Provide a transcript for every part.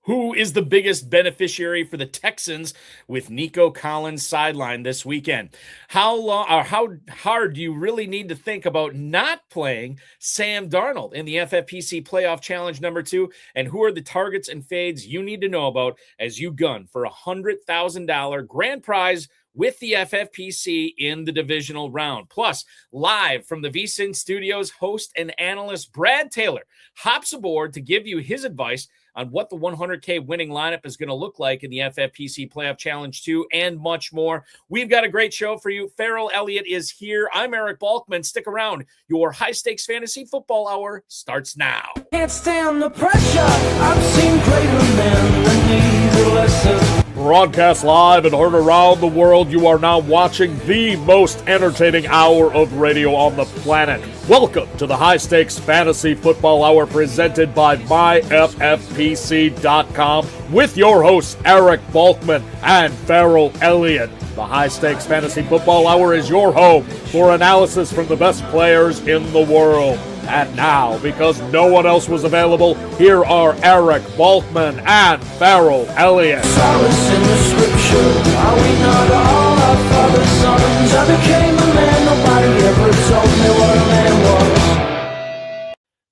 Who is the biggest beneficiary for the Texans with Nico Collins sidelined this weekend? How hard do you really need to think about not playing Sam Darnold in the FFPC Playoff Challenge number 2? And who are the targets and fades you need to know about as you gun for a $100,000 grand prize with the FFPC in the divisional round? Plus, live from the VSIN studios, host and analyst Brad Taylor hops aboard to give you his advice on what the 100K winning lineup is going to look like in the FFPC Playoff Challenge 2 and much more. We've got a great show for you. Ferrell Elliott is here. I'm Eric Balkman. Stick around. Your high-stakes fantasy football hour starts now. Can't stand the pressure. I've seen greater men than need a lesson. Broadcast live and heard around the world, you are now watching the most entertaining hour of radio on the planet. Welcome to the High Stakes Fantasy Football Hour presented by myffpc.com with your hosts Eric Balkman and Ferrell Elliott. The High Stakes Fantasy Football Hour is your home for analysis from the best players in the world. And now, because no one else was available, here are Eric Balkman and Ferrell Elliott. Solace in the scripture. Are we not all our father's sons? I became a man. Nobody ever told me what a man was.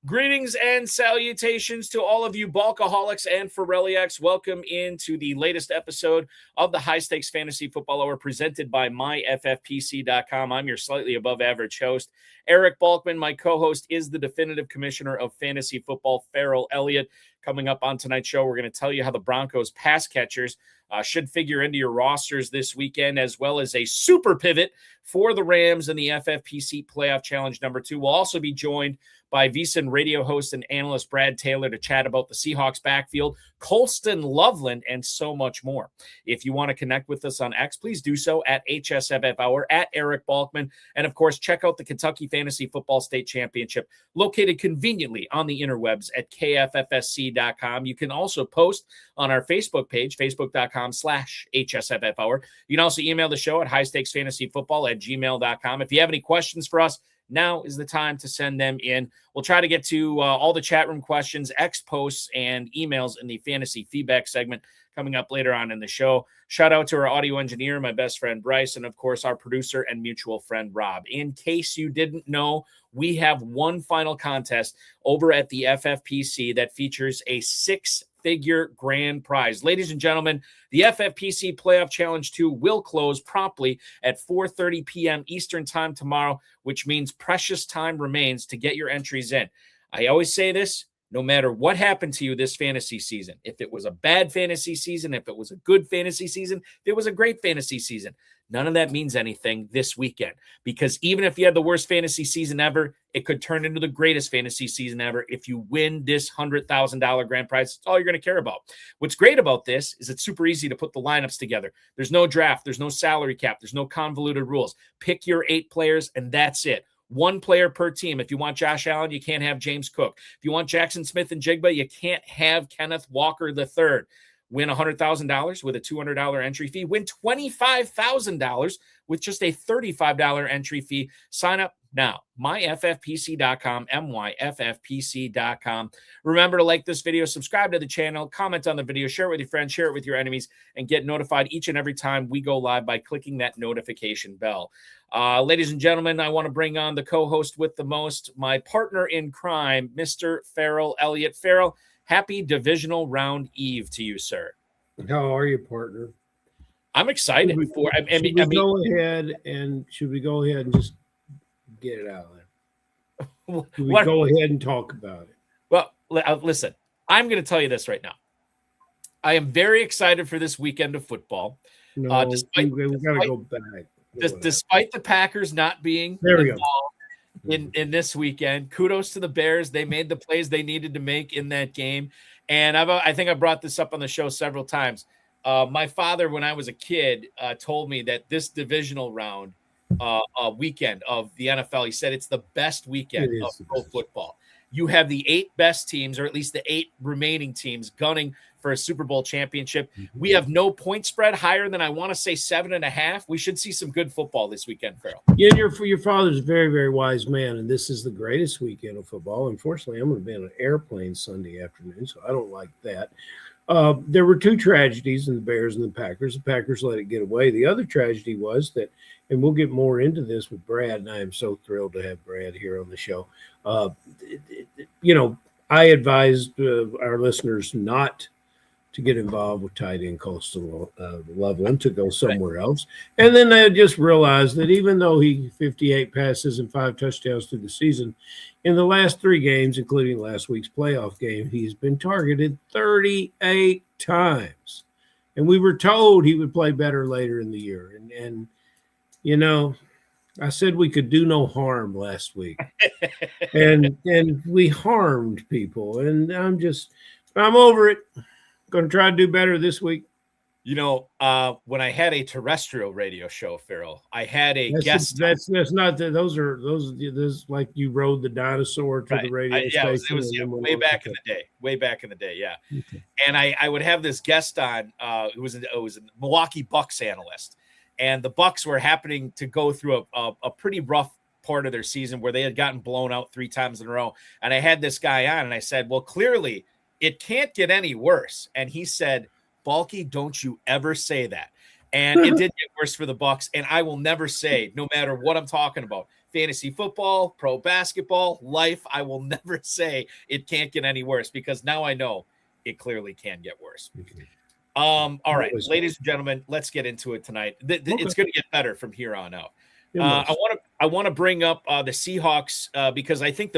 Greetings and salutations to all of you Balkaholics and Ferrelliacs. Welcome into the latest episode of the High Stakes Fantasy Football Hour presented by myffpc.com. I'm your slightly above average host, Eric Balkman. My co-host is the definitive commissioner of fantasy football, Ferrell Elliott. Coming up on tonight's show, we're going to tell you how the Broncos pass catchers should figure into your rosters this weekend, as well as a super pivot for the Rams in the FFPC Playoff Challenge number 2. We'll also be joined by VSIN radio host and analyst Brad Taylor to chat about the Seahawks backfield, Colston Loveland, and so much more. If you want to connect with us on X, please do so at HSFF at Eric Balkman. And of course, check out the Kentucky Fantasy Football State Championship, located conveniently on the interwebs at KFFSC.com. You can also post on our Facebook page, facebook.com/HSFF. You can also email the show at highstakesfantasyfootball@gmail.com. If you have any questions for us, now is the time to send them in. We'll try to get to all the chat room questions, X posts, and emails in the fantasy feedback segment coming up later on in the show. Shout out to our audio engineer, my best friend Bryce, and of course our producer and mutual friend Rob. In case you didn't know, we have one final contest over at the FFPC that features a six-figure grand prize. Ladies and gentlemen, the FFPC Playoff Challenge 2 will close promptly at 4:30 p.m. Eastern Time tomorrow, which means precious time remains to get your entries in. I always say this, no matter what happened to you this fantasy season, if it was a bad fantasy season, if it was a good fantasy season, if it was a great fantasy season, none of that means anything this weekend, because even if you had the worst fantasy season ever, it could turn into the greatest fantasy season ever if you win this $100,000 grand prize. It's all you're going to care about. What's great about this is it's super easy to put the lineups together. There's no draft. There's no salary cap. There's no convoluted rules. Pick your 8 players, and that's it. 1 player per team. If you want Josh Allen, you can't have James Cook. If you want Jackson Smith and Jigba, you can't have Kenneth Walker III. Win $100,000 with a $200 entry fee. Win $25,000 with just a $35 entry fee. Sign up now. myffpc.com, myffpc.com. Remember to like this video, subscribe to the channel, comment on the video, share it with your friends, share it with your enemies, and get notified each and every time we go live by clicking that notification bell. Ladies and gentlemen, I want to bring on the co-host with the most, my partner in crime, Mr. Ferrell Elliott. Ferrell, happy divisional round eve to you, sir. How are you, partner? I'm excited. Should we go ahead and just get it out there? Should we go ahead and talk about it? Well, listen, I'm going to tell you this right now. I am very excited for this weekend of football. No, we got to go back. Despite the Packers not being involved in this weekend, kudos to the Bears. They made the plays they needed to make in that game. And I think I brought this up on the show several times. My father, when I was a kid, told me that this divisional round weekend of the NFL, he said it's the best weekend of pro football. You have the 8 best teams, or at least the 8 remaining teams, gunning for a Super Bowl championship. Mm-hmm. We have no point spread higher than, I want to say, 7.5. We should see some good football this weekend, Ferrell. Yeah, your father's a very, very wise man, and this is the greatest weekend of football. Unfortunately, I'm going to be on an airplane Sunday afternoon, so I don't like that. There were two tragedies in the Bears and the Packers. The Packers let it get away. The other tragedy was that, and we'll get more into this with Brad, and I am so thrilled to have Brad here on the show. I advised our listeners not to get involved with tight end Coastal Loveland, to go somewhere else. And then they just realized that even though he 58 passes and 5 touchdowns through the season, in the last 3 games, including last week's playoff game, he's been targeted 38 times. And we were told he would play better later in the year. And I said we could do no harm last week. and we harmed people. And I'm over it. Going to try to do better this week. When I had a terrestrial radio show, Ferrell, I had a guest. That's not that. Those like you rode the dinosaur to the radio station. It was way back in the day. Yeah. Okay. And I would have this guest on. It was a Milwaukee Bucks analyst, and the Bucks were happening to go through a pretty rough part of their season where they had gotten blown out 3 times in a row. And I had this guy on, and I said, well, clearly it can't get any worse. And he said, Balky, don't you ever say that. And it did get worse for the Bucks. And I will never say, no matter what I'm talking about, fantasy football, pro basketball, life, I will never say it can't get any worse, because now I know it clearly can get worse. Okay. All right, ladies and gentlemen, let's get into it tonight. It's going to get better from here on out. I want to bring up the Seahawks because I think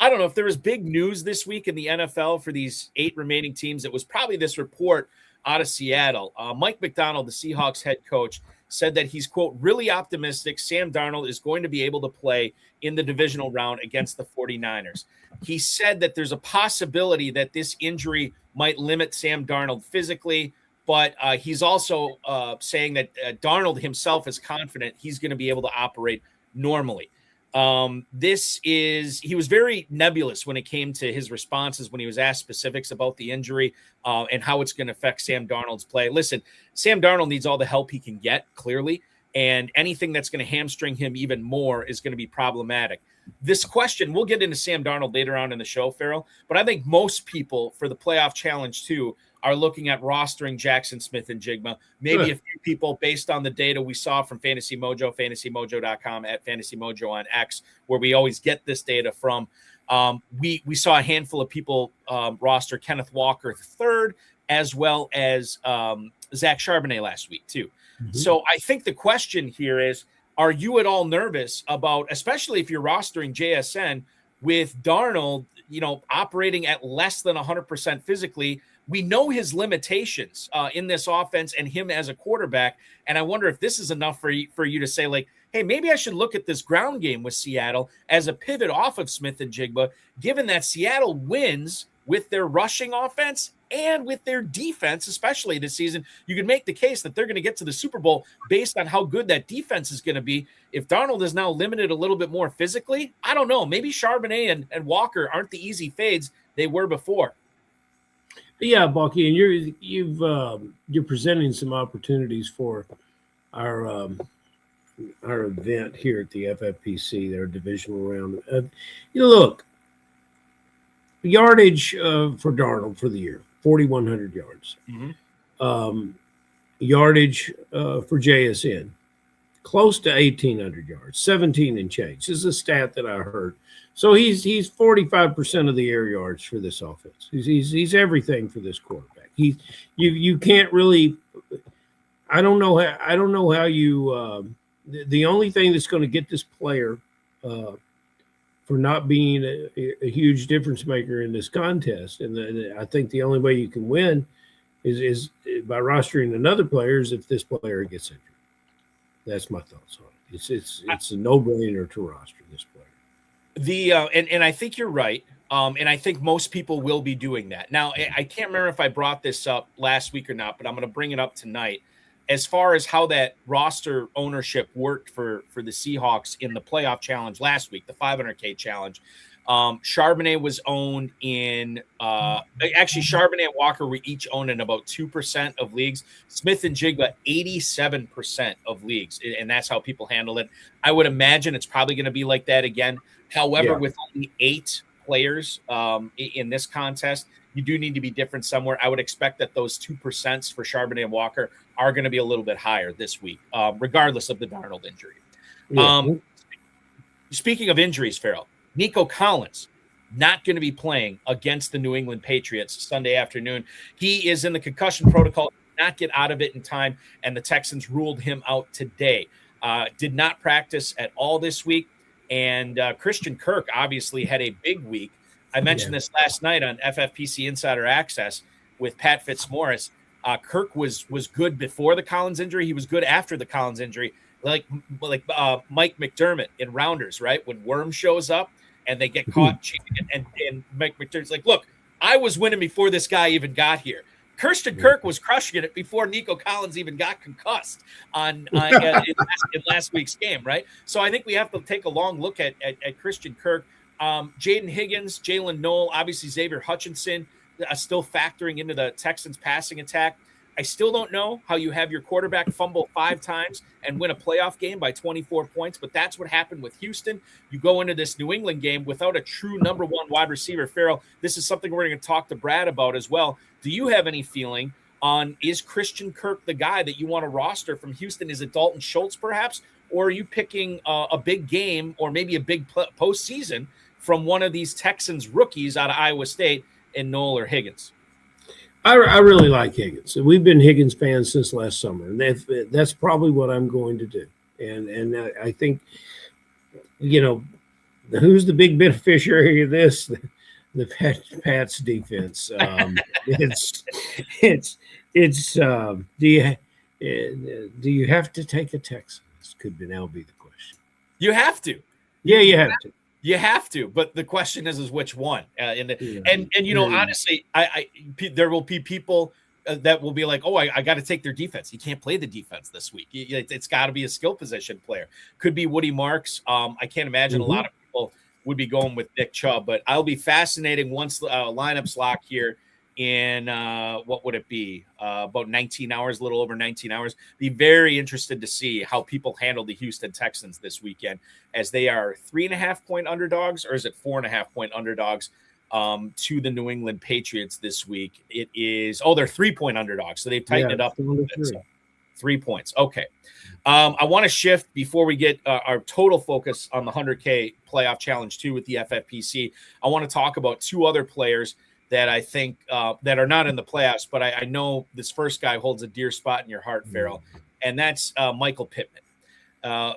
I don't know if there was big news this week in the NFL for these 8 remaining teams. It was probably this report out of Seattle. Mike McDonald, the Seahawks head coach, said that he's, quote, really optimistic Sam Darnold is going to be able to play in the divisional round against the 49ers. He said that there's a possibility that this injury might limit Sam Darnold physically, but he's also saying that Darnold himself is confident he's going to be able to operate normally. He was very nebulous when it came to his responses when he was asked specifics about the injury and how it's going to affect Sam Darnold's play. Listen, Sam Darnold needs all the help he can get, clearly, and anything that's going to hamstring him even more is going to be problematic. This question, we'll get into Sam Darnold later on in the show, Ferrell, but I think most people for the playoff challenge too are looking at rostering Jackson Smith and Jigma. Maybe a few people based on the data we saw from Fantasy Mojo, fantasymojo.com, at Fantasy Mojo on X, where we always get this data from. We saw a handful of people roster Kenneth Walker III, as well as Zach Charbonnet last week too. Mm-hmm. So I think the question here is, are you at all nervous about, especially if you're rostering JSN, with Darnold, operating at less than 100% physically? We know his limitations in this offense and him as a quarterback. And I wonder if this is enough for you to say, like, hey, maybe I should look at this ground game with Seattle as a pivot off of Smith and Jigba, given that Seattle wins with their rushing offense and with their defense, especially this season. You can make the case that they're going to get to the Super Bowl based on how good that defense is going to be. If Darnold is now limited a little bit more physically, I don't know. Maybe Charbonnet and Walker aren't the easy fades they were before. Yeah, Balky, and you're presenting some opportunities for our event here at the FFPC, their divisional round. Look, yardage for Darnold for the year, 4,100 yards. Mm-hmm. Yardage for JSN, close to 1,800 yards, 17 and change. This is a stat that I heard. So he's 45% of the air yards for this offense. He's everything for this quarterback. You can't really. I don't know how you. The only thing that's going to get this player for not being a huge difference maker in this contest, and I think the only way you can win is by rostering another player, is if this player gets injured. That's my thoughts on it. It's a no-brainer to roster this player. And I think you're right. And I think most people will be doing that. Now, I can't remember if I brought this up last week or not, but I'm going to bring it up tonight. As far as how that roster ownership worked for the Seahawks in the playoff challenge last week, the 500K challenge, Charbonnet was owned in actually Charbonnet and Walker were each owned in about 2% of leagues. Smith and Jigba 87% of leagues, and that's how people handle it. I would imagine it's probably going to be like that again. However, with only 8 players in this contest, you do need to be different somewhere. I would expect that those 2% for Charbonnet and Walker are going to be a little bit higher this week, regardless of the Darnold injury. Yeah. Speaking of injuries, Ferrell, Nico Collins not going to be playing against the New England Patriots Sunday afternoon. He is in the concussion protocol, did not get out of it in time, and the Texans ruled him out today. Did not practice at all this week, and Christian Kirk obviously had a big week. I mentioned this last night on FFPC Insider Access with Pat Fitzmaurice. Kirk was good before the Collins injury. He was good after the Collins injury, like Mike McDermott in Rounders, right? When Worm shows up and they get caught cheating, and Mike McDermott's like, look, I was winning before this guy even got here. Christian Kirk was crushing it before Nico Collins even got concussed in last week's game, right? So I think we have to take a long look at Christian Kirk. Jaden Higgins, Jalen Noel, obviously Xavier Hutchinson still factoring into the Texans passing attack. I still don't know how you have your quarterback fumble 5 times and win a playoff game by 24 points, but that's what happened with Houston. You go into this New England game without a true number 1 wide receiver. Ferrell, this is something we're going to talk to Brad about as well. Do you have any feeling on, is Christian Kirk the guy that you want to roster from Houston? Is it Dalton Schultz perhaps? Or are you picking a big game or maybe a big postseason from one of these Texans rookies out of Iowa State in Noel or Higgins? I really like Higgins. We've been Higgins fans since last summer, and that's probably what I'm going to do. And I think, who's the big beneficiary of this? The Pats defense. Do you have to take a Texan? This could now be the question. You have to. Yeah, you have to. You have to, but the question is which one? Honestly, there will be people that will be like, oh, I got to take their defense. You can't play the defense this week. It's got to be a skill position player. Could be Woody Marks. I can't imagine a lot of people would be going with Nick Chubb, but I'll be fascinating once lineups lock here in what would it be? About 19 hours, a little over 19 hours. Be very interested to see how people handle the Houston Texans this weekend, as they are 3.5-point underdogs, or is it 4.5-point underdogs to the New England Patriots this week? It is, they're 3-point underdogs. So they've tightened it up a little bit. So 3 points. Okay. I want to shift before we get our total focus on the 100K playoff challenge 2 with the FFPC. I want to talk about 2 other players that I think that are not in the playoffs, but I know this first guy holds a dear spot in your heart, Ferrell, and that's Michael Pittman.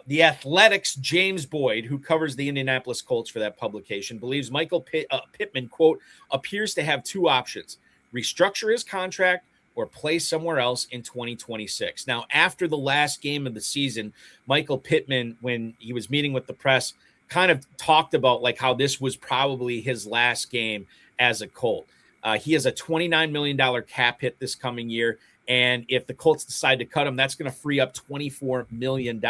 The Athletics' James Boyd, who covers the Indianapolis Colts for that publication, believes Michael Pittman, quote, appears to have 2 options: restructure his contract or play somewhere else in 2026. Now, after the last game of the season, Michael Pittman, when he was meeting with the press, kind of talked about like how this was probably his last game as a Colt. He has a $29 million cap hit this coming year. And if the Colts decide to cut him, that's going to free up $24 million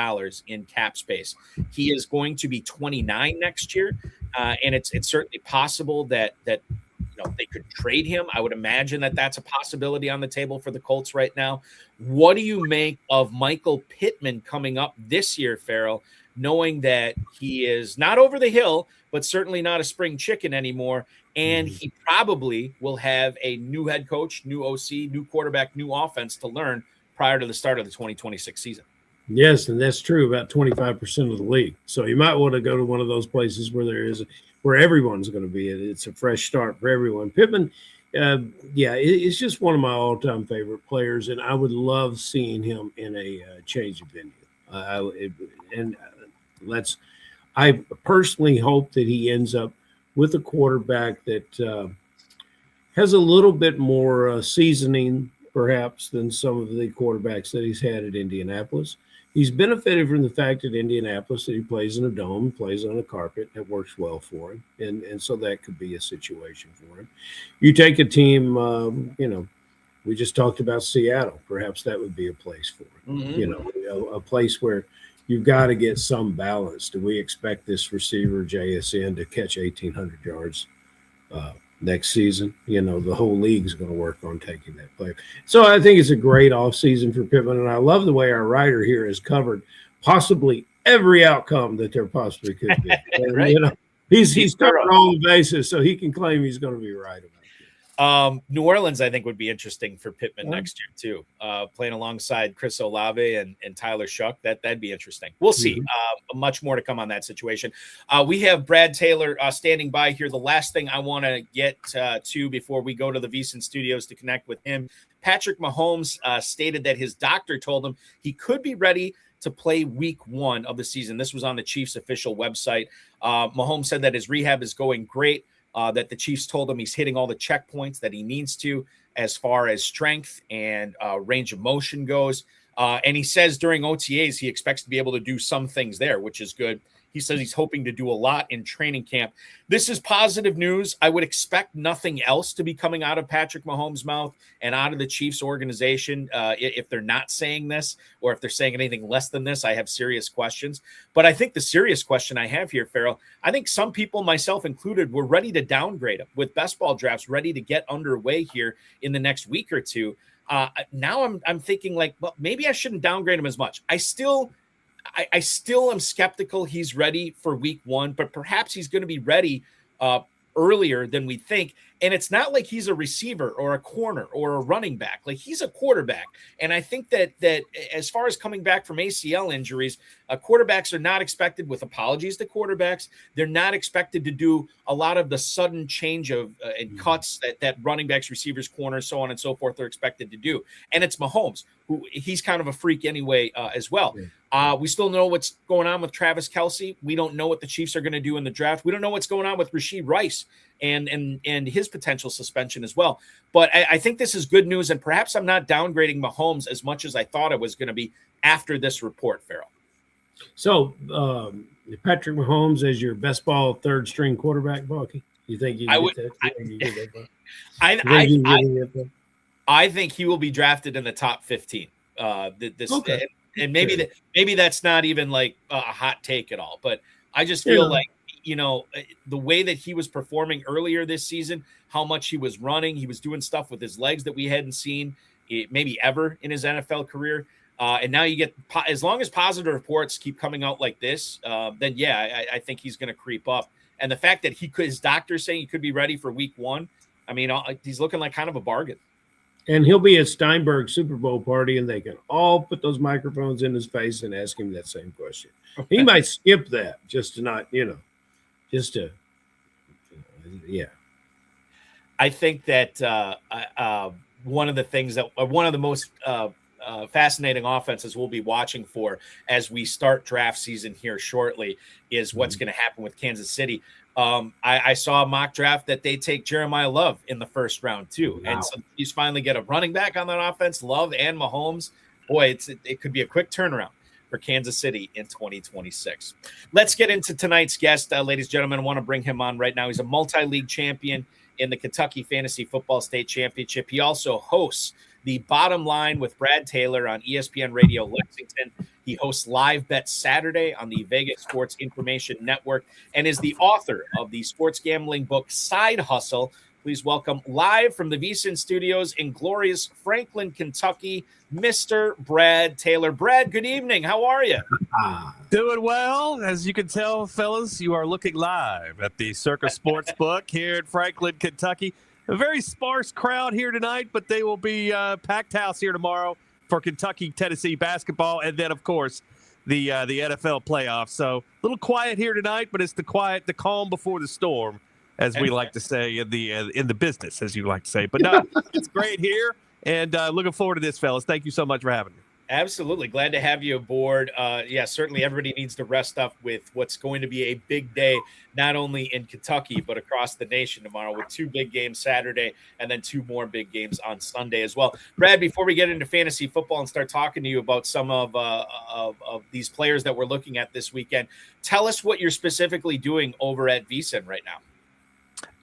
in cap space. He is going to be 29 next year. And it's certainly possible that they could trade him. I would imagine that that's a possibility on the table for the Colts right now. What do you make of Michael Pittman coming up this year, Ferrell, knowing that he is not over the hill, but certainly not a spring chicken anymore, and he probably will have a new head coach, new OC, new quarterback, new offense to learn prior to the start of the 2026 season? Yes, and that's true about 25% of the league. So you might want to go to one of those places where everyone's going to be. It's a fresh start for everyone. Pittman, it's just one of my all-time favorite players, and I would love seeing him in a change of venue. I personally hope that he ends up with a quarterback that has a little bit more seasoning, perhaps, than some of the quarterbacks that he's had at Indianapolis. He's benefited from the fact at Indianapolis that he plays in a dome, plays on a carpet. That works well for him, and so that could be a situation for him. You take a team, we just talked about Seattle. Perhaps that would be a place for him. A place where you've got to get some balance. Do we expect this receiver, JSN, to catch 1,800 yards next season? The whole league is going to work on taking that player. So I think it's a great offseason for Pittman, and I love the way our writer here has covered possibly every outcome that there possibly could be. Right. He's covering all the bases, so he can claim he's going to be right about it. New Orleans, I think, would be interesting for Pittman next year too. Playing alongside Chris Olave and Tyler Shuck, that'd be interesting. We'll see. Much more to come on that situation. We have Brad Taylor standing by here. The last thing I want to get to before we go to the VSIN studios to connect with him, Patrick Mahomes stated that his doctor told him he could be ready to play week 1 of the season. This was on the Chiefs' official website. Mahomes said that his rehab is going great. That the Chiefs told him he's hitting all the checkpoints that he needs to as far as strength and range of motion goes. And he says during OTAs, he expects to be able to do some things there, which is good. He says he's hoping to do a lot in training camp. This is positive news. I would expect nothing else to be coming out of Patrick Mahomes' mouth and out of the Chiefs organization. If they're not saying this, or if they're saying anything less than this, I have serious questions. But I think the serious question I have here, Ferrell, I think some people, myself included, were ready to downgrade him with best ball drafts ready to get underway here in the next week or two. Now I'm thinking like, well, maybe I shouldn't downgrade him as much. I still am skeptical he's ready for week 1, but perhaps he's going to be ready earlier than we think. And it's not like he's a receiver or a corner or a running back. Like, he's a quarterback. And I think that as far as coming back from ACL injuries, quarterbacks are not expected, with apologies to quarterbacks, they're not expected to do a lot of the sudden change of and cuts that running backs, receivers, corners, so on and so forth are expected to do. And it's Mahomes, who he's kind of a freak anyway as well. We still know what's going on with Travis Kelce. We don't know what the Chiefs are going to do in the draft. We don't know what's going on with Rashee Rice and his potential suspension as well. But I think this is good news, and perhaps I'm not downgrading Mahomes as much as I thought I was going to be after this report, Ferrell. So Patrick Mahomes as your best ball third string quarterback, Balky? You think you can get that? I think he will be drafted in the top 15. Okay. And maybe that's not even like a hot take at all, but I just feel like, the way that he was performing earlier this season, how much he was running, he was doing stuff with his legs that we hadn't seen maybe ever in his NFL career. And now you get, as long as positive reports keep coming out like this, then I think he's going to creep up. And the fact that his doctor's saying he could be ready for week 1, I mean, he's looking like kind of a bargain. And he'll be at Steinberg's Super Bowl party, and they can all put those microphones in his face and ask him that same question. He might skip that just to not, I think that one of the things that one of the most fascinating offenses we'll be watching for as we start draft season here shortly is what's going to happen with Kansas City. I saw a mock draft that they take Jeremiah Love in the first round too. Wow. And so you finally get a running back on that offense, Love and Mahomes. Boy, it could be a quick turnaround for Kansas City in 2026. Let's get into tonight's guest, ladies and gentlemen. I want to bring him on right now. He's a multi-league champion in the Kentucky Fantasy Football State Championship. He also hosts The Bottom Line with Brad Taylor on ESPN Radio Lexington. He hosts Live Bet Saturday on the Vegas Sports Information Network and is the author of the sports gambling book Side Hustle. Please welcome live from the VSIN studios in glorious Franklin, Kentucky, Mr. Brad Taylor. Brad, good evening. How are you? Doing well. As you can tell, fellas, you are looking live at the Circus Sportsbook here in Franklin, Kentucky. A very sparse crowd here tonight, but they will be packed house here tomorrow for Kentucky-Tennessee basketball, and then, of course, the NFL playoffs. So a little quiet here tonight, but it's the calm before the storm, as we like to say in the business, as you like to say. But no, it's great here, and looking forward to this, fellas. Thank you so much for having me. Absolutely. Glad to have you aboard. Certainly everybody needs to rest up with what's going to be a big day, not only in Kentucky, but across the nation tomorrow with 2 big games Saturday and then 2 more big games on Sunday as well. Brad, before we get into fantasy football and start talking to you about some of these players that we're looking at this weekend, tell us what you're specifically doing over at VSIN right now.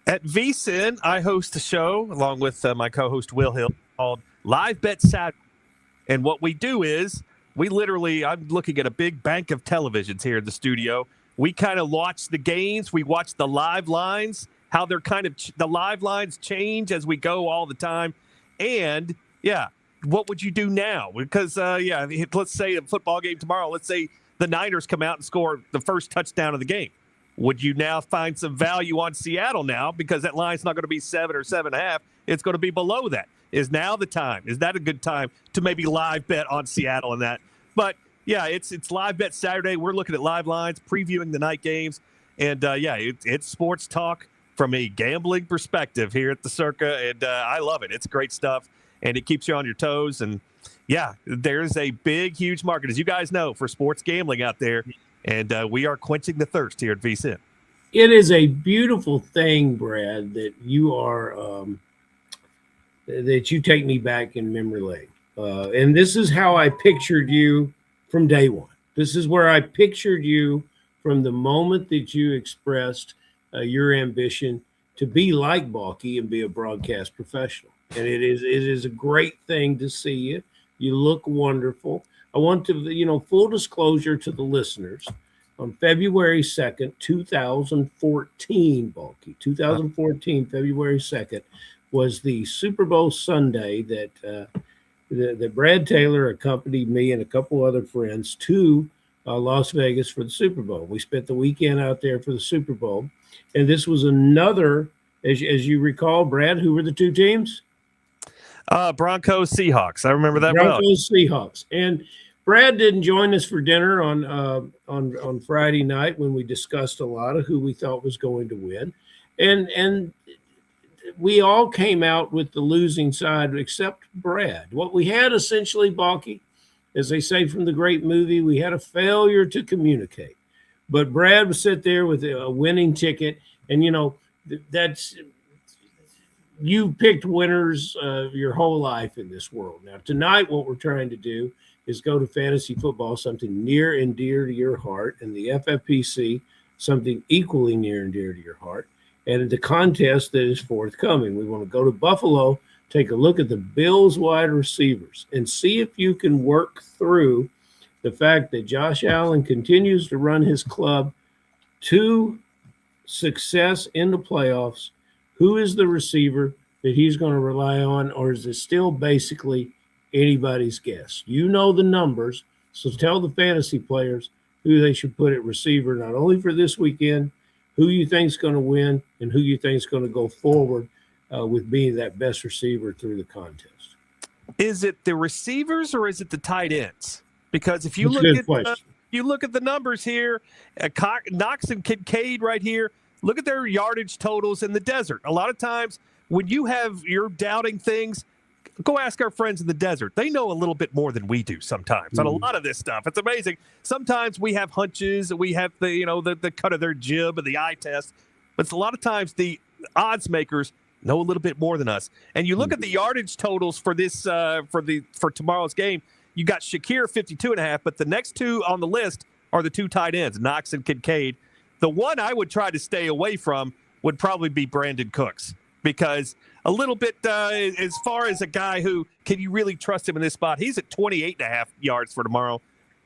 At VSIN, I host a show along with my co-host Will Hill called Live Bet Saturday. And what we do is I'm looking at a big bank of televisions here in the studio. We kind of watch the games. We watch the live lines, how they're the live lines change as we go all the time. And, what would you do now? Because, let's say a football game tomorrow. Let's say the Niners come out and score the first touchdown of the game. Would you now find some value on Seattle now because that line's not going to be 7 or 7.5? It's going to be below that. Is now the time? Is that a good time to maybe live bet on Seattle and that? But yeah, it's live bet Saturday. We're looking at live lines, previewing the night games, and it's sports talk from a gambling perspective here at the Circa, and I love it. It's great stuff, and it keeps you on your toes. And yeah, there's a big, huge market, as you guys know, for sports gambling out there. And we are quenching the thirst here at VSIN. It is a beautiful thing, Brad, that you are that you take me back in memory lane. And this is how I pictured you from day one. This is where I pictured you from the moment that you expressed your ambition to be like Balky and be a broadcast professional. And it is a great thing to see you. You look wonderful. I want to, full disclosure to the listeners, on February 2nd, 2014, Balky, 2014, February 2nd, was the Super Bowl Sunday that Brad Taylor accompanied me and a couple other friends to Las Vegas for the Super Bowl. We spent the weekend out there for the Super Bowl. And this was another, as you recall, Brad, who were the two teams? Broncos, Seahawks. I remember that Broncos, Seahawks. And Brad didn't join us for dinner on Friday night when we discussed a lot of who we thought was going to win. And we all came out with the losing side except Brad. What we had essentially, Balky, as they say from the great movie, we had a failure to communicate. But Brad would sit there with a winning ticket, and that's you picked winners your whole life in this world. Now tonight, what we're trying to do is go to fantasy football, something near and dear to your heart, and the FFPC, something equally near and dear to your heart, and the contest that is forthcoming. We want to go to Buffalo, take a look at the Bills wide receivers, and see if you can work through the fact that Josh Allen continues to run his club to success in the playoffs. Who is the receiver that he's going to rely on, or is it still basically anybody's guess? You know the numbers, so tell the fantasy players who they should put at receiver, not only for this weekend, who you think is going to win, and who you think is going to go forward with being that best receiver through the contest. Is it the receivers or is it the tight ends? Because if you look at the numbers here, Knox and Kincaid right here, look at their yardage totals in the desert. A lot of times when you're doubting things, go ask our friends in the desert. They know a little bit more than we do sometimes on a lot of this stuff. It's amazing. Sometimes we have hunches, we have the cut of their jib and the eye test, but a lot of times the odds makers know a little bit more than us. And you look at the yardage totals for this for tomorrow's game. You got Shakir 52.5, but the next two on the list are the two tight ends, Knox and Kincaid. The one I would try to stay away from would probably be Brandon Cooks, because a little bit as far as a guy who can you really trust him in this spot? He's at 28.5 yards for tomorrow.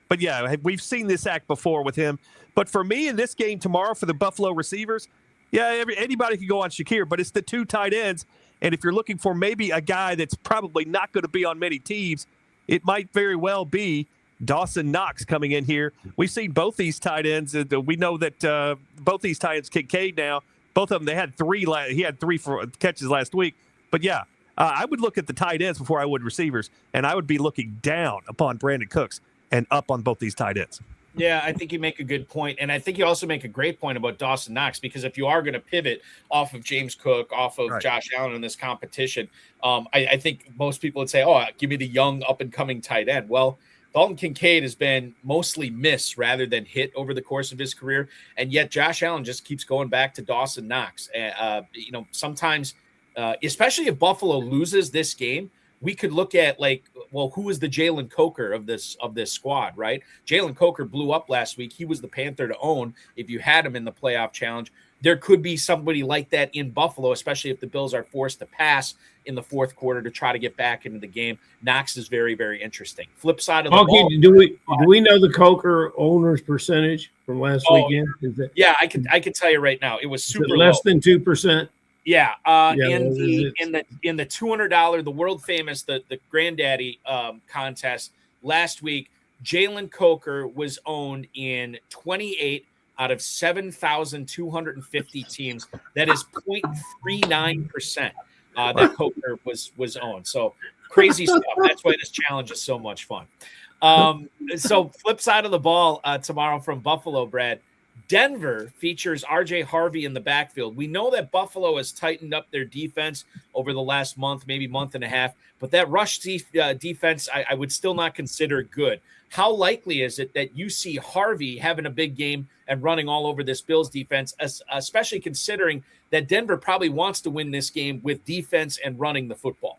But yeah, we've seen this act before with him. But for me in this game tomorrow for the Buffalo receivers, yeah, anybody can go on Shakir, but it's the two tight ends. And if you're looking for maybe a guy that's probably not going to be on many teams, it might very well be Dawson Knox coming in here. We've seen both these tight ends. We know that both these tight ends, Kincaid now, both of them, they had three. He had 3 catches last week. But yeah, I would look at the tight ends before I would receivers, and I would be looking down upon Brandon Cooks and up on both these tight ends. Yeah, I think you make a good point. And I think you also make a great point about Dawson Knox, because if you are going to pivot off of James Cook, off of Josh Allen in this competition, I think most people would say, oh, give me the young up-and-coming tight end. Well, Dalton Kincaid has been mostly miss rather than hit over the course of his career. And yet Josh Allen just keeps going back to Dawson Knox. Sometimes, especially if Buffalo loses this game, we could look at who is the Jalen Coker of this squad, right? Jalen Coker blew up last week. He was the Panther to own if you had him in the playoff challenge. There could be somebody like that in Buffalo, especially if the Bills are forced to pass in the fourth quarter to try to get back into the game. Knox is very, very interesting. Flip side of the ball. Do we know the Coker owners percentage from last weekend? Yeah, I could tell you right now. It was super less than 2%. Yeah, in the $200, the world famous the Granddaddy contest last week, Jalen Coker was owned in 28 out of 7,250 teams. That is 0.39% that poker was owned. So crazy stuff. That's why this challenge is so much fun. So flip side of the ball tomorrow from Buffalo, Brad. Denver features RJ Harvey in the backfield. We know that Buffalo has tightened up their defense over the last month, maybe month and a half, but that rush defense I would still not consider good. How likely is it that you see Harvey having a big game and running all over this Bills defense, especially considering that Denver probably wants to win this game with defense and running the football?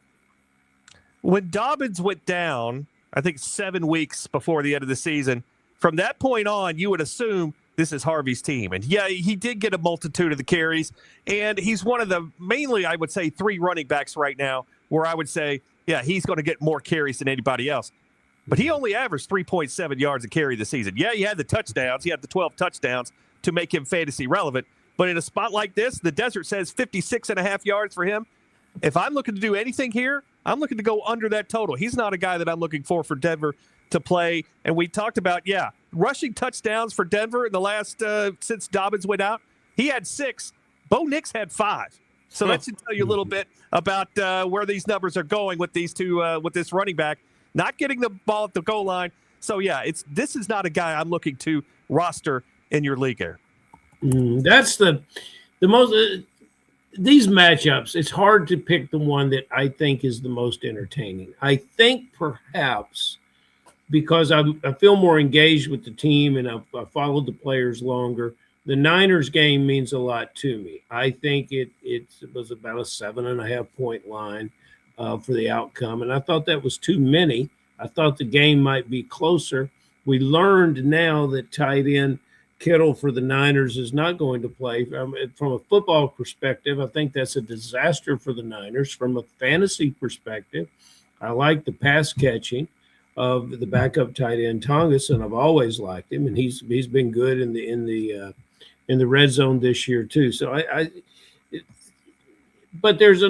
When Dobbins went down, I think 7 weeks before the end of the season, from that point on, you would assume this is Harvey's team. And yeah, he did get a multitude of the carries, and he's one of the mainly, I would say, 3 running backs right now where I would say, yeah, he's going to get more carries than anybody else. But he only averaged 3.7 yards a carry this season. Yeah, he had the touchdowns. He had the 12 touchdowns to make him fantasy relevant. But in a spot like this, the desert says 56.5 yards for him. If I'm looking to do anything here, I'm looking to go under that total. He's not a guy that I'm looking for Denver to play. And we talked about, rushing touchdowns for Denver in the last, since Dobbins went out. He had 6. Bo Nix had 5. So that should tell you a little bit about where these numbers are going with these two, with this running back not getting the ball at the goal line. So this is not a guy I'm looking to roster in your league here. That's the most. These matchups, it's hard to pick the one that I think is the most entertaining. I think perhaps because I feel more engaged with the team and I followed the players longer, the Niners game means a lot to me. I think it was about a 7.5 point line for the outcome, and I thought that was too many. I thought the game might be closer. We learned now that tight end Kittle for the Niners is not going to play. From a football perspective, I think that's a disaster for the Niners. From a fantasy perspective, I like the pass catching of the backup tight end Tongas, and I've always liked him, and he's been good in the red zone this year too. So but there's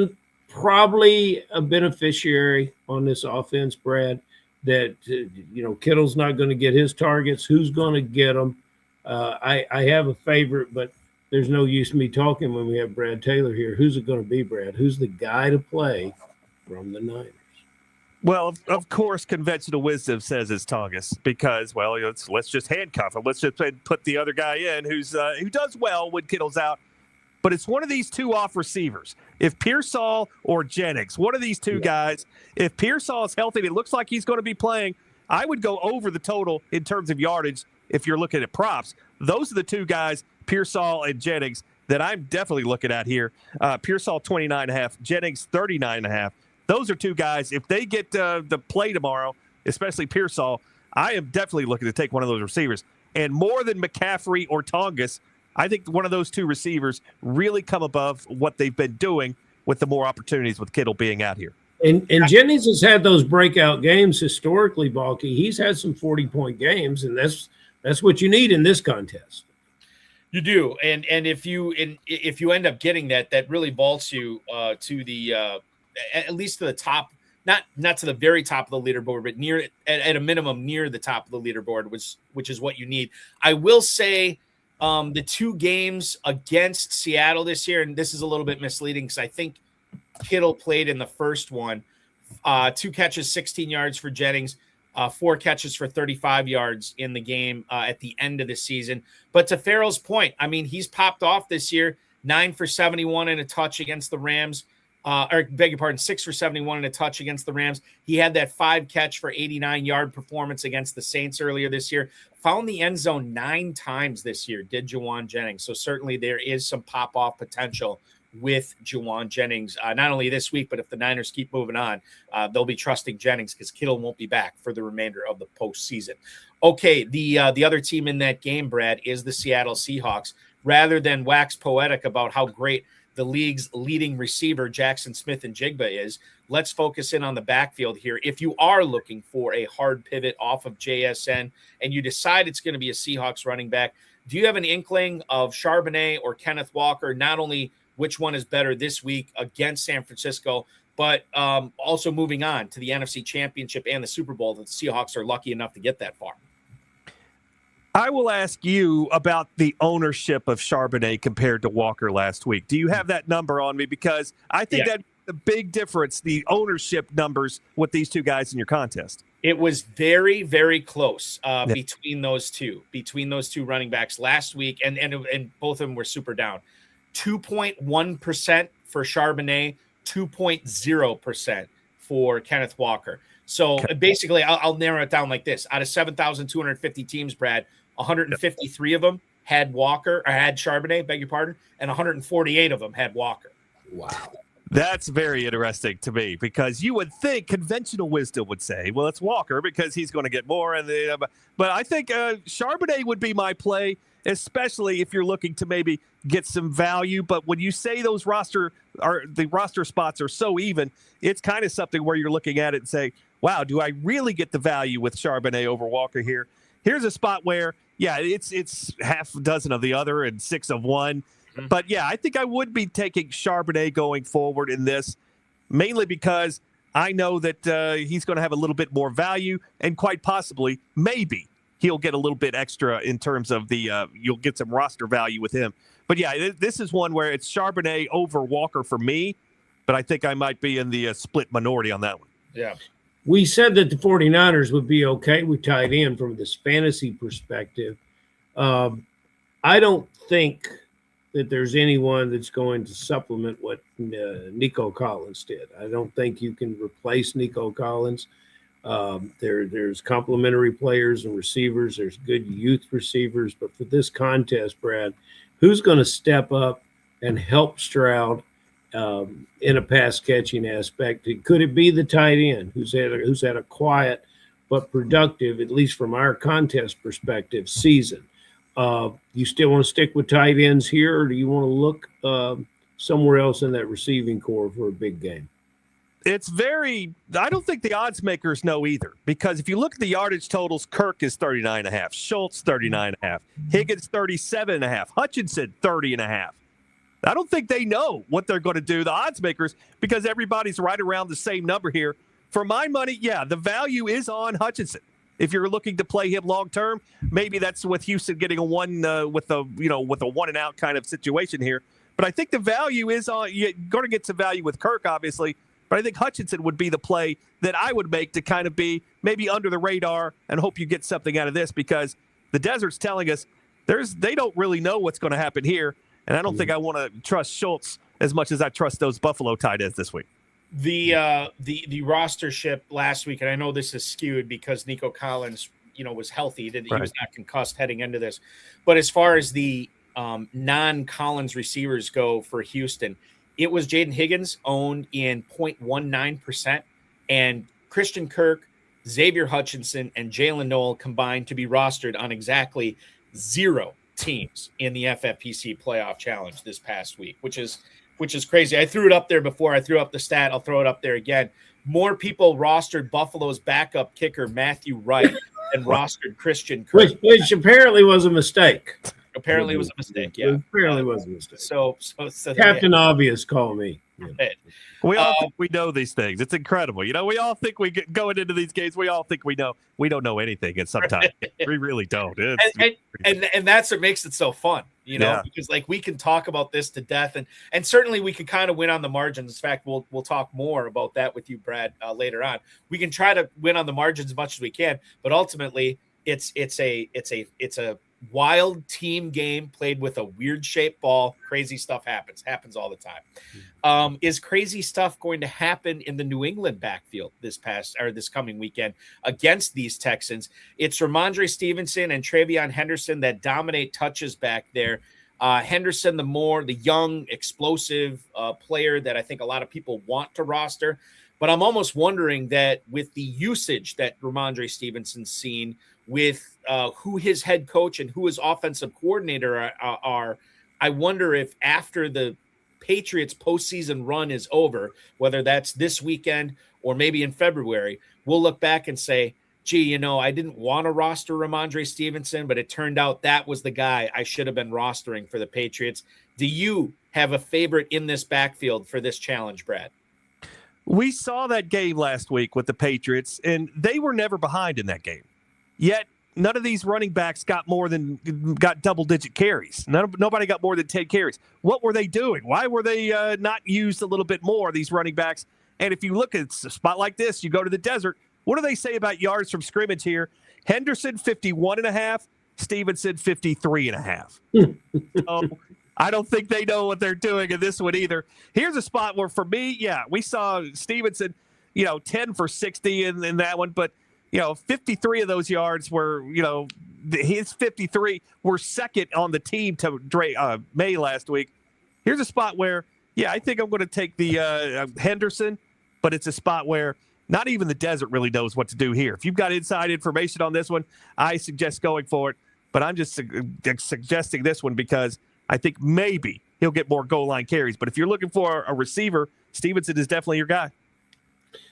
probably a beneficiary on this offense, Brad, that Kittle's not going to get his targets. Who's going to get them? I have a favorite, but there's no use me talking when we have Brad Taylor here. Who's it going to be, Brad? Who's the guy to play from the Niners? Well, of course, conventional wisdom says it's Tongas because, let's just handcuff him. Let's just put the other guy in who does well when Kittle's out. But it's one of these two off receivers. If Pearsall or Jennings, one of these two guys, if Pearsall is healthy and it looks like he's going to be playing, I would go over the total in terms of yardage if you're looking at props. Those are the two guys, Pearsall and Jennings, that I'm definitely looking at here. Pearsall 29.5, Jennings 39.5. Those are two guys. If they get the play tomorrow, especially Pearsall, I am definitely looking to take one of those receivers. And more than McCaffrey or Tongas, I think one of those two receivers really come above what they've been doing with the more opportunities with Kittle being out here. And Jennings has had those breakout games historically, Balky. He's had some 40-point games, and that's what you need in this contest. You do, and if you end up getting that really vaults you to the at least to the top, not to the very top of the leaderboard, but near at a minimum near the top of the leaderboard, which is what you need. I will say the 2 games against Seattle this year, and this is a little bit misleading because I think Kittle played in the first one. 2 catches, 16 yards for Jennings. 4 catches for 35 yards in the game at the end of the season. But to Ferrell's point, I mean, he's popped off this year, 9 for 71 and a touch against the Rams. 6 for 71 and a touch against the Rams. He had that 5 catch for 89-yard performance against the Saints earlier this year. Found the end zone 9 times this year, did Juwan Jennings. So certainly there is some pop-off potential with Juwan Jennings, not only this week, but if the Niners keep moving on, they'll be trusting Jennings because Kittle won't be back for the remainder of the postseason. Okay, the other team in that game, Brad, is the Seattle Seahawks. Rather than wax poetic about how great the league's leading receiver, Jackson Smith-Njigba, is, let's focus in on the backfield here. If you are looking for a hard pivot off of JSN and you decide it's going to be a Seahawks running back, do you have an inkling of Charbonnet or Kenneth Walker, not only which one is better this week against San Francisco, but also moving on to the NFC Championship and the Super Bowl that the Seahawks are lucky enough to get that far? I will ask you about the ownership of Charbonnet compared to Walker last week. Do you have that number on me? Because I think that's a big difference, the ownership numbers with these two guys in your contest. It was very, very close between those two running backs last week, and both of them were super down. 2.1% for Charbonnet, 2.0% for Kenneth Walker. So basically, I'll narrow it down like this: out of 7,250 teams, Brad, 153 of them had Walker or had Charbonnet, beg your pardon, and 148 of them had Walker. Wow. That's very interesting to me, because you would think conventional wisdom would say, well, it's Walker because he's going to get more. But I think Charbonnet would be my play, especially if you're looking to maybe get some value. But when you say the roster spots are so even, it's kind of something where you're looking at it and say, wow, do I really get the value with Charbonnet over Walker here? Here's a spot where, it's half a dozen of the other and 6 of one. But, I think I would be taking Charbonnet going forward in this, mainly because I know that he's going to have a little bit more value, and quite possibly, maybe, he'll get a little bit extra in terms of you'll get some roster value with him. But, this is one where it's Charbonnet over Walker for me, but I think I might be in the split minority on that one. Yeah. We said that the 49ers would be okay with tight end from this fantasy perspective. I don't think that there's anyone that's going to supplement what Nico Collins did. I don't think you can replace Nico Collins. There's complementary players and receivers. There's good youth receivers. But for this contest, Brad, who's going to step up and help Stroud in a pass-catching aspect? Could it be the tight end who's had a quiet but productive, at least from our contest perspective, season? You still want to stick with tight ends here, or do you want to look somewhere else in that receiving core for a big game? I don't think the odds makers know either, because if you look at the yardage totals, Kirk is 39.5, Schultz 39.5, Higgins 37.5, Hutchinson 30.5. I don't think they know what they're going to do, the odds makers, because everybody's right around the same number here. For my money, the value is on Hutchinson. If you're looking to play him long term, maybe that's with Houston getting a one with a one and out kind of situation here. But I think the value is on. You're going to get some value with Kirk, obviously. But I think Hutchinson would be the play that I would make to kind of be maybe under the radar and hope you get something out of this, because the Desert's telling us they don't really know what's going to happen here, and I don't think I want to trust Schultz as much as I trust those Buffalo tight ends this week. The rostership last week, and I know this is skewed because Nico Collins, was healthy. He was not concussed heading into this. But as far as the non-Collins receivers go for Houston, it was Jaden Higgins owned in 0.19%, and Christian Kirk, Xavier Hutchinson, and Jalen Noel combined to be rostered on exactly 0 teams in the FFPC Playoff Challenge this past week, which is crazy. I threw it up there before. I threw up the stat. I'll throw it up there again. More people rostered Buffalo's backup kicker, Matthew Wright, than rostered Christian Kirk. Which apparently was a mistake. Apparently it was a mistake, yeah. Apparently was a mistake. So Captain Obvious, call me. We all think we know these things. It's incredible. We all think we get going into these games. We all think we know. We don't know anything, and sometimes we really don't. And that's what makes it so fun, because we can talk about this to death, and certainly we can kind of win on the margins. In fact, we'll talk more about that with you, Brad, later on. We can try to win on the margins as much as we can, but ultimately it's a wild team game played with a weird shaped ball. Crazy stuff happens all the time. Is crazy stuff going to happen in the New England backfield this coming weekend against these Texans? It's Ramondre Stevenson and Travion Henderson that dominate touches back there. Henderson, the young, explosive player that I think a lot of people want to roster. But I'm almost wondering that with the usage that Ramondre Stevenson's seen, with who his head coach and who his offensive coordinator are, I wonder if after the Patriots postseason run is over, whether that's this weekend or maybe in February, we'll look back and say, gee, I didn't want to roster Ramondre Stevenson, but it turned out that was the guy I should have been rostering for the Patriots. Do you have a favorite in this backfield for this challenge, Brad? We saw that game last week with the Patriots, and they were never behind in that game. Yet none of these running backs got double-digit carries. Nobody got more than 10 carries. What were they doing? Why were they not used a little bit more, these running backs? And if you look at a spot like this, you go to the desert, what do they say about yards from scrimmage here? Henderson, 51.5. Stevenson, 53.5. So I don't think they know what they're doing in this one either. Here's a spot where, for me, we saw Stevenson, 10 for 60 in that one, but 53 of those yards were, his 53 were second on the team to May last week. Here's a spot where, I think I'm going to take the Henderson, but it's a spot where not even the desert really knows what to do here. If you've got inside information on this one, I suggest going for it, but I'm just suggesting this one because I think maybe he'll get more goal line carries. But if you're looking for a receiver, Stevenson is definitely your guy.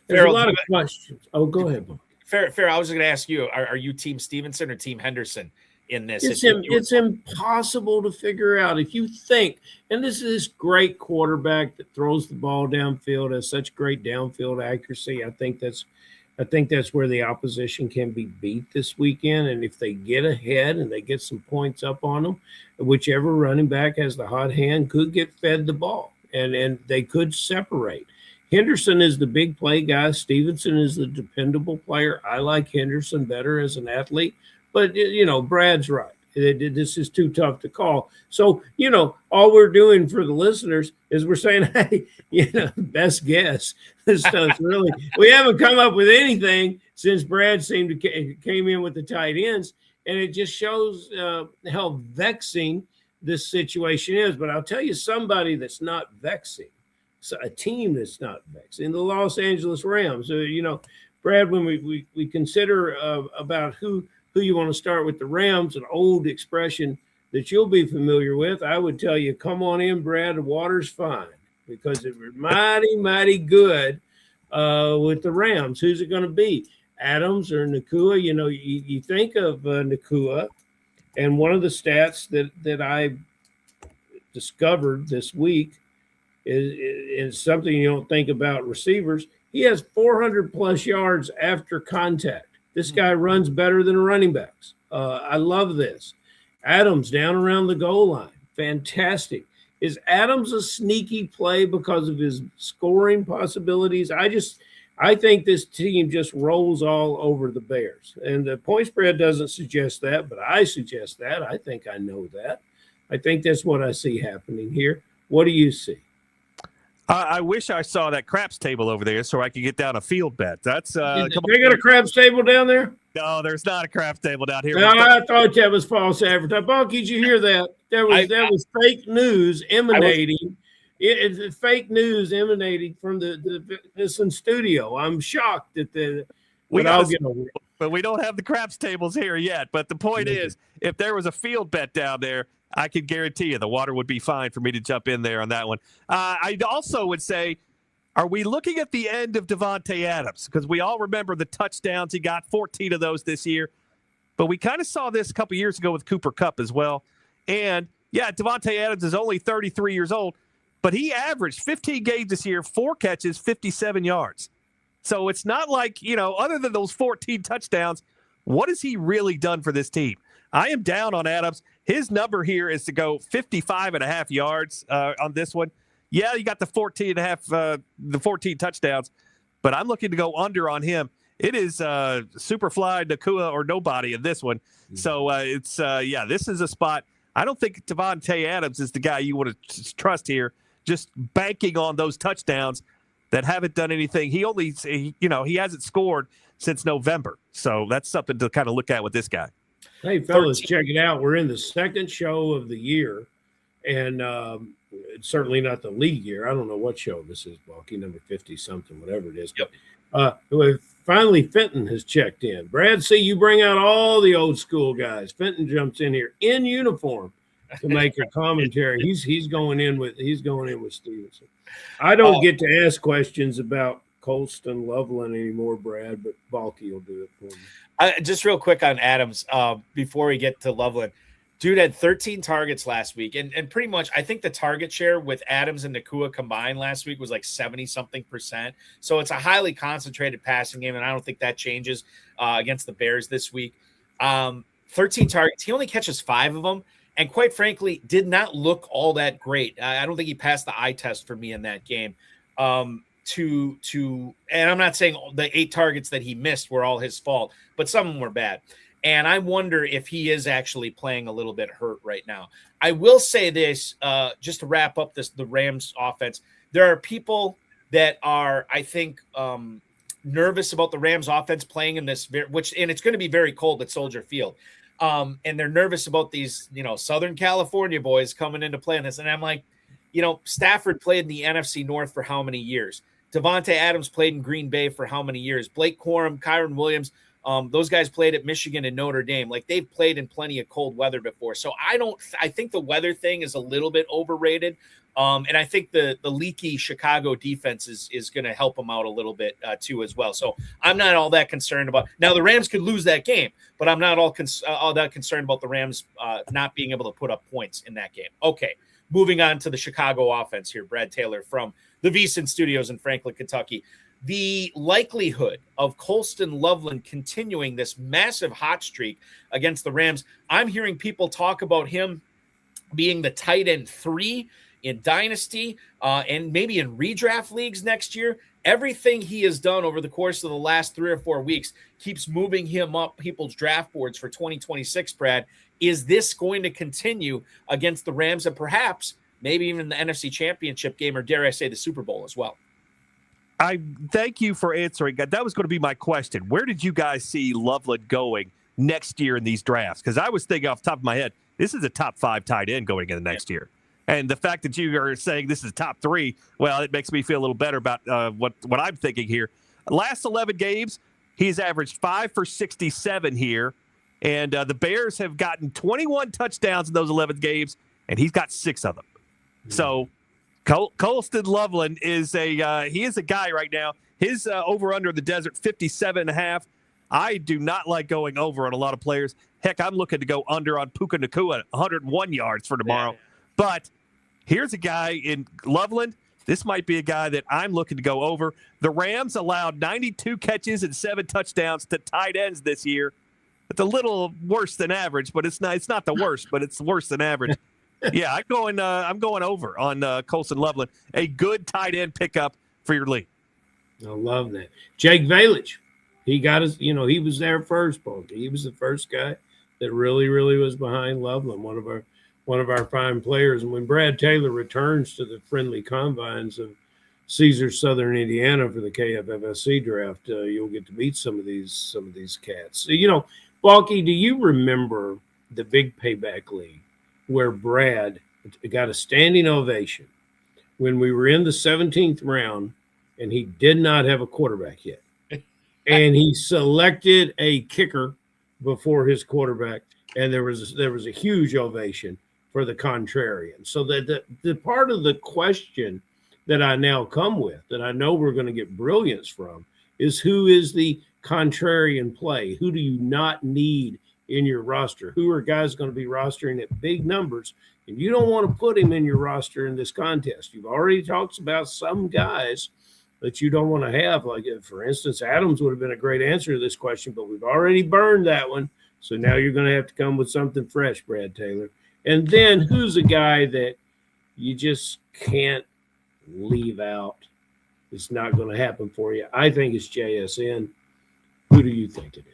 There's a lot of questions. Oh, go ahead, Bob. Fair. I was going to ask you, are you Team Stevenson or Team Henderson in this? It's impossible to figure out. If you think, and this is this great quarterback that throws the ball downfield, has such great downfield accuracy, I think that's where the opposition can be beat this weekend. And if they get ahead and they get some points up on them, whichever running back has the hot hand could get fed the ball, and they could separate. Henderson is the big play guy. Stevenson is the dependable player. I like Henderson better as an athlete, but Brad's right. This is too tough to call. So, all we're doing for the listeners is we're saying, hey, best guess. This stuff's really, we haven't come up with anything since Brad came in with the tight ends, and it just shows how vexing this situation is. But I'll tell you somebody that's not vexing. A team that's not vexing, the Los Angeles Rams. Brad, when we consider about who you want to start with the Rams, an old expression that you'll be familiar with, I would tell you, come on in, Brad, the water's fine, because it was mighty, mighty good with the Rams. Who's it going to be? Adams or Nakua? You think of Nakua, and one of the stats that I discovered this week is something you don't think about receivers. He has 400 plus yards after contact. This guy runs better than running backs. I love this. Adams down around the goal line. Fantastic. Is Adams a sneaky play because of his scoring possibilities? I think this team just rolls all over the Bears. And the point spread doesn't suggest that, but I suggest that. I think I know that. I think that's what I see happening here. What do you see? I wish I saw that craps table over there so I could get down a field bet. That's they got a craps table down there? No, there's not a craps table down here. No, I thought that was false advertising. Bob, did you hear that? That was fake news emanating. It's fake news emanating from the VSIN studio. I'm shocked that but we don't have the craps tables here yet. But the point is, if there was a field bet down there, I could guarantee you the water would be fine for me to jump in there on that one. I also would say, are we looking at the end of Davante Adams? Because we all remember the touchdowns. He got 14 of those this year. But we kind of saw this a couple years ago with Cooper Kupp as well. And, Davante Adams is only 33 years old, but he averaged 15 games this year, 4 catches, 57 yards. So it's not like, other than those 14 touchdowns, what has he really done for this team? I am down on Adams. His number here is to go 55.5 yards on this one. Yeah, you got the 14 touchdowns, but I'm looking to go under on him. It is Superfly, Nakua, or nobody in this one. So this is a spot. I don't think Davante Adams is the guy you want to trust here, just banking on those touchdowns that haven't done anything. He hasn't scored since November. So that's something to kind of look at with this guy. Hey, fellas, check it out. We're in the second show of the year, and it's certainly not the league year. I don't know what show this is, Balky, number 50-something, whatever it is. Yep. Finally, Fenton has checked in. Brad, see, you bring out all the old school guys. Fenton jumps in here in uniform to make a commentary. He's going in with Stevenson. I don't get to ask questions about Colston, Loveland anymore, Brad, but Balky will do it for me. Just real quick on Adams, before we get to Loveland, dude had 13 targets last week, and pretty much I think the target share with Adams and Nakua combined last week was like 70-something%. So it's a highly concentrated passing game, and I don't think that changes against the Bears this week. 13 targets. He only catches 5 of them. And quite frankly, did not look all that great. I don't think he passed the eye test for me in that game. And I'm not saying the 8 targets that he missed were all his fault, but some of them were bad. And I wonder if he is actually playing a little bit hurt right now. I will say this, just to wrap up the Rams offense. There are people that are, I think, nervous about the Rams offense playing in this, and it's going to be very cold at Soldier Field. And they're nervous about these, Southern California boys coming into play in this. And I'm like, Stafford played in the NFC North for how many years? Devontae Adams played in Green Bay for how many years? Blake Corum, Kyron Williams, those guys played at Michigan and Notre Dame. Like, they've played in plenty of cold weather before. So I think the weather thing is a little bit overrated. And I think the leaky Chicago defense is going to help them out a little bit too as well. So I'm not all that concerned about. Now the Rams could lose that game, but I'm not all that concerned about the Rams not being able to put up points in that game. Okay, moving on to the Chicago offense here. Brad Taylor from the VSIN Studios in Franklin, Kentucky. The likelihood of Colston Loveland continuing this massive hot streak against the Rams, I'm hearing people talk about him being the tight end 3 in Dynasty and maybe in redraft leagues next year. Everything he has done over the course of the last 3 or 4 weeks keeps moving him up people's draft boards for 2026, Brad. Is this going to continue against the Rams and perhaps maybe even the NFC Championship game, or dare I say the Super Bowl as well? I thank you for answering that. That was going to be my question. Where did you guys see Loveland going next year in these drafts? Because I was thinking off the top of my head, this is a top 5 tight end going into next year. And the fact that you are saying this is top 3, well, it makes me feel a little better about what I'm thinking here. Last 11 games, he's averaged 5 for 67 here. And the Bears have gotten 21 touchdowns in those 11 games, and he's got 6 of them. So Colston Loveland is he is a guy right now. His over-under in the desert, 57.5. I do not like going over on a lot of players. Heck, I'm looking to go under on Puka Nacua, 101 yards for tomorrow. Yeah. But here's a guy in Loveland. This might be a guy that I'm looking to go over. The Rams allowed 92 catches and 7 touchdowns to tight ends this year. It's a little worse than average, but it's not the worst, but it's worse than average. Yeah, I'm going over on Colston Loveland. A good tight end pickup for your league. I love that. Jake Valich, he got his, he was there first, Balky. He was the first guy that really, really was behind Loveland, one of our fine players. And when Brad Taylor returns to the friendly confines of Caesars, Southern Indiana for the KFFSC draft, you'll get to meet some of these cats. Balky, do you remember the big payback league where Brad got a standing ovation when we were in the 17th round and he did not have a quarterback yet? And he selected a kicker before his quarterback, and there was a huge ovation for the contrarian. So that the part of the question that I now come with, that I know we're going to get brilliance from, is who is the contrarian play? Who do you not need in your roster? Who are guys going to be rostering at big numbers? And you don't want to put him in your roster in this contest. You've already talked about some guys that you don't want to have. Like, for instance, Adams would have been a great answer to this question, but we've already burned that one. So now you're going to have to come with something fresh, Brad Taylor. And then who's a guy that you just can't leave out? It's not going to happen for you. I think it's JSN. Who do you think it is?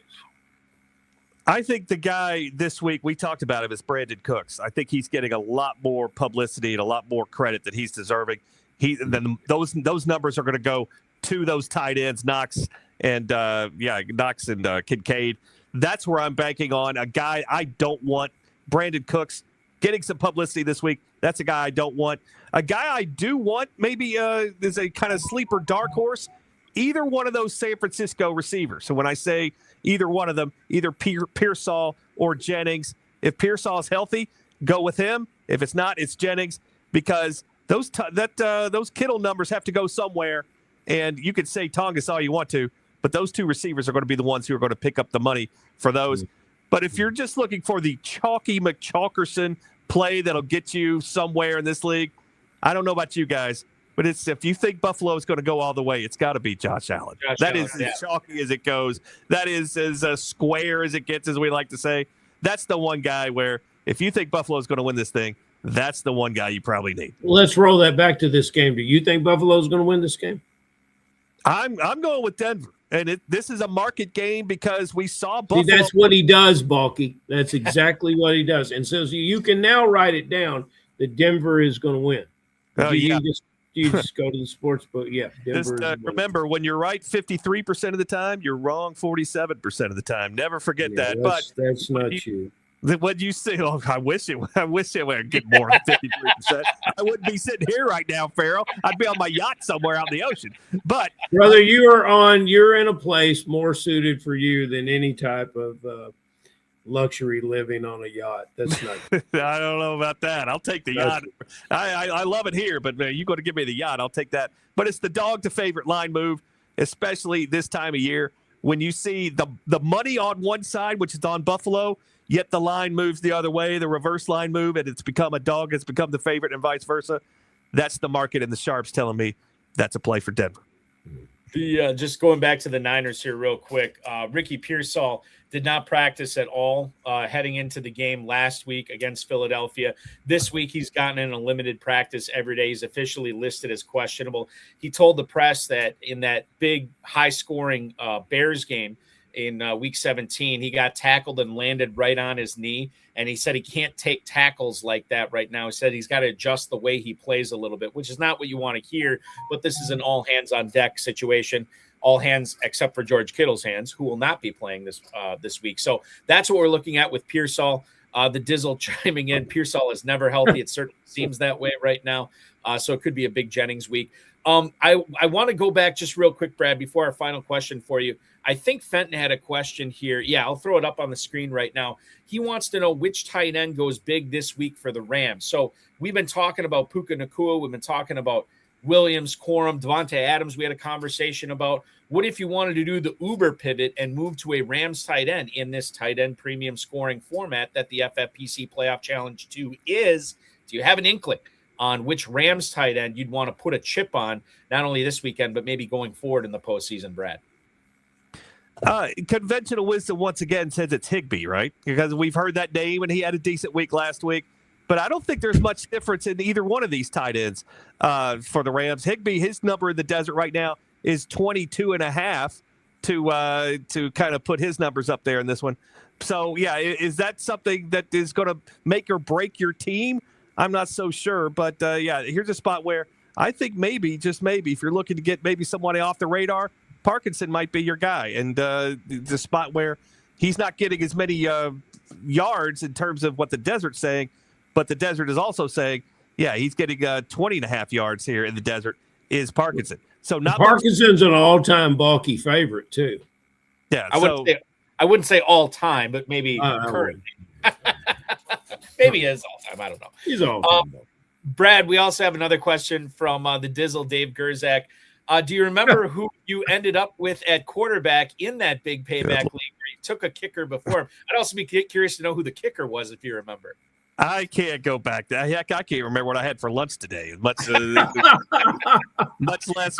I think the guy this week, we talked about him, is Brandon Cooks. I think he's getting a lot more publicity and a lot more credit that he's deserving. Then those numbers are going to go to those tight ends, Knox and Kincaid. That's where I'm banking on. A guy I don't want, Brandon Cooks, getting some publicity this week. That's a guy I don't want. A guy I do want, maybe is a kind of sleeper dark horse, either one of those San Francisco receivers. So when I say either one of them, either Pearsall or Jennings, if Pearsall is healthy, go with him. If it's not, it's Jennings, because those Kittle numbers have to go somewhere. And you could say Tongas all you want to, but those 2 receivers are going to be the ones who are going to pick up the money for those. But if you're just looking for the chalky McChalkerson play that'll get you somewhere in this league, I don't know about you guys, But it's if you think Buffalo is going to go all the way, it's got to be Josh Allen. That is as chalky as it goes. That is as square as it gets, as we like to say. That's the one guy where if you think Buffalo is going to win this thing, that's the one guy you probably need. Well, let's roll that back to this game. Do you think Buffalo is going to win this game? I'm going with Denver. And this is a market game because we saw Buffalo. See, that's what he does, Balky. That's exactly what he does. And so you can now write it down that Denver is going to win. Oh, you just go to the sports book. Yeah, Denver. Remember, when you're right 53% of the time, you're wrong 47% of the time. Never forget that. But that's not you. What you say? Oh, I wish it would get more than 53%. I wouldn't be sitting here right now, Ferrell. I'd be on my yacht somewhere out in the ocean. But brother, you're in a place more suited for you than any type of luxury living on a yacht. That's not. I don't know about that. I'll take the yacht. I love it here, but you got to give me the yacht. I'll take that. But it's the dog to favorite line move, especially this time of year when you see the money on one side, which is on Buffalo. Yet the line moves the other way, the reverse line move, and it's become a dog. It's become the favorite and vice versa. That's the market and the sharps telling me that's a play for Denver. Just going back to the Niners here real quick, Ricky Pearsall did not practice at all heading into the game last week against Philadelphia. This week he's gotten in a limited practice every day. He's officially listed as questionable. He told the press that in that big high-scoring Bears game, in week 17, he got tackled and landed right on his knee. And he said he can't take tackles like that right now. He said he's got to adjust the way he plays a little bit, which is not what you want to hear. But this is an all hands on deck situation. All hands except for George Kittle's hands, who will not be playing this week. So that's what we're looking at with Pearsall. The Dizzle chiming in. Pearsall is never healthy. It certainly seems that way right now. So it could be a big Jennings week. I want to go back just real quick, Brad, before our final question for you. I think Fenton had a question here. Yeah, I'll throw it up on the screen right now. He wants to know which tight end goes big this week for the Rams. So we've been talking about Puka Nacua. We've been talking about Williams, Corum, Devontae Adams. We had a conversation about what if you wanted to do the Uber pivot and move to a Rams tight end in this tight end premium scoring format that the FFPC Playoff Challenge 2 is. Do you have an inkling on which Rams tight end you'd want to put a chip on, not only this weekend, but maybe going forward in the postseason, Brad? Conventional wisdom once again says it's Higbee, right? Because we've heard that name and he had a decent week last week. But I don't think there's much difference in either one of these tight ends for the Rams. Higbee, his number in the desert right now is 22.5 to kind of put his numbers up there in this one. So, yeah, is that something that is going to make or break your team? I'm not so sure. But, yeah, here's a spot where I think maybe, just maybe, if you're looking to get maybe somebody off the radar, Parkinson might be your guy. And the spot where he's not getting as many yards in terms of what the desert's saying, but the desert is also saying, yeah, he's getting 20.5 yards here in the desert is Parkinson. So not Parkinson's an all-time Balky favorite too. Yeah, I wouldn't say all time, but maybe current. Maybe he is all time. I don't know. He's all time. Brad, we also have another question from the Dizzle, Dave Gerzak. Do you remember who you ended up with at quarterback in that big payback league where you took a kicker before him? I'd also be curious to know who the kicker was, if you remember. I can't go back. Heck, I can't remember what I had for lunch today. Much less.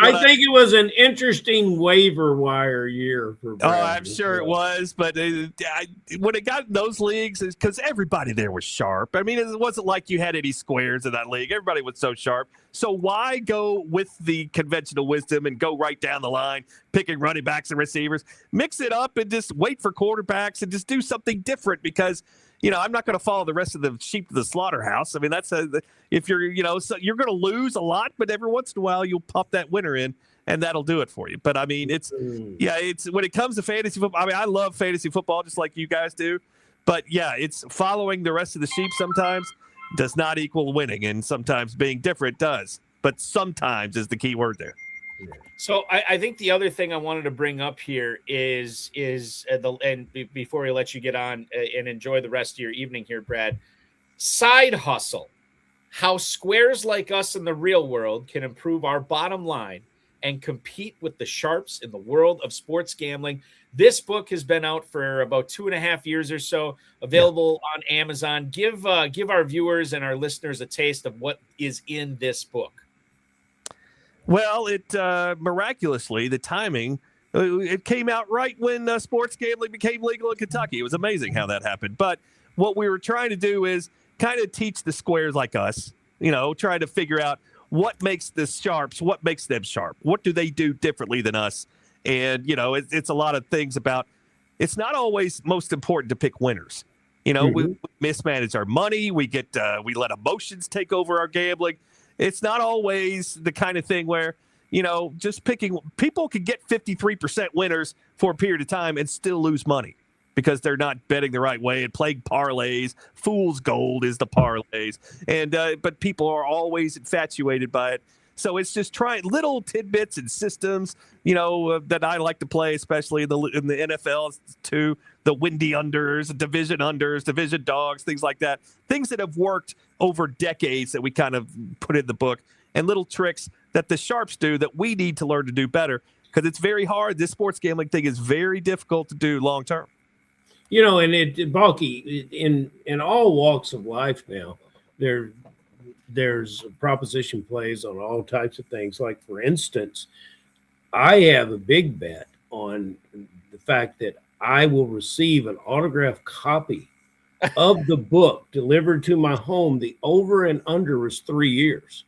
I think it was an interesting waiver wire year for Brad. Oh, I'm sure it was. But when it got in those leagues, it's because everybody there was sharp. I mean, it wasn't like you had any squares in that league. Everybody was so sharp. So why go with the conventional wisdom and go right down the line, picking running backs and receivers? Mix it up and just wait for quarterbacks and just do something different because – I'm not going to follow the rest of the sheep to the slaughterhouse. I mean, that's if you're, so you're going to lose a lot, but every once in a while you'll pop that winner in, and that'll do it for you. But I mean, it's when it comes to fantasy football. I mean, I love fantasy football just like you guys do, but yeah, it's following the rest of the sheep sometimes does not equal winning, and sometimes being different does. But sometimes is the key word there. So I think the other thing I wanted to bring up here is before we let you get on and enjoy the rest of your evening here, Brad, side hustle, how squares like us in the real world can improve our bottom line and compete with the sharps in the world of sports gambling. This book has been out for about 2.5 years or so, available on Amazon. Give our viewers and our listeners a taste of what is in this book. Well, it miraculously, the timing, it came out right when sports gambling became legal in Kentucky. It was amazing how that happened. But what we were trying to do is kind of teach the squares like us, try to figure out what makes the sharps, what makes them sharp. What do they do differently than us? And, it's a lot of things about it's not always most important to pick winners. We mismanage our money. We let emotions take over our gambling. It's not always the kind of thing where, just picking people can get 53% winners for a period of time and still lose money because they're not betting the right way and playing parlays. Fool's gold is the parlays. And but people are always infatuated by it. So it's just trying little tidbits and systems, that I like to play, especially in the NFL too. The windy unders, division dogs, things like that. Things that have worked over decades that we kind of put in the book, and little tricks that the sharps do that we need to learn to do better because it's very hard. This sports gambling thing is very difficult to do long term. And Balky, in all walks of life now, there's proposition plays on all types of things. Like, for instance, I have a big bet on the fact that I will receive an autographed copy of the book delivered to my home. The over and under was 3 years,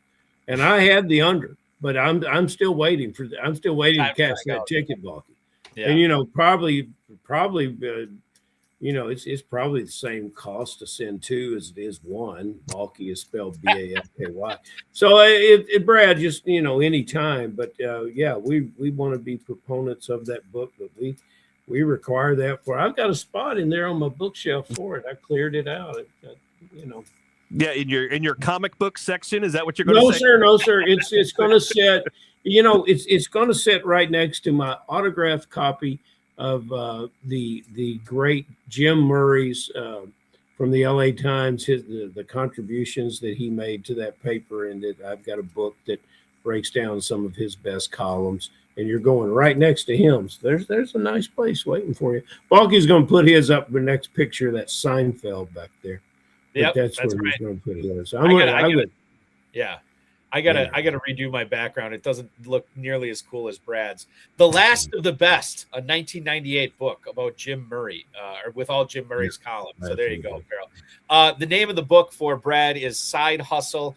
and I had the under, but I'm still waiting to cash that ticket, Balky. Yeah. And probably it's probably the same cost to send two as it is one. Balky is spelled Balky. So Brad, just any time. But we want to be proponents of that book, but we require that for. I've got a spot in there on my bookshelf for it. I cleared it out. Yeah, in your comic book section, is that what you're going to say? No, sir. It's going to sit. It's going to sit right next to my autographed copy of the great Jim Murray's from the LA Times, the contributions that he made to that paper, and that I've got a book that breaks down some of his best columns, and you're going right next to him. So there's a nice place waiting for you. Balky's going to put his up the next picture, that Seinfeld back there. Yep, that's where right. He's going to put his. I gotta redo my background. It doesn't look nearly as cool as Brad's. The Last of the Best, a 1998 book about Jim Murray, or with all Jim Murray's columns. So there you go, Ferrell. The name of the book for Brad is Side Hustle.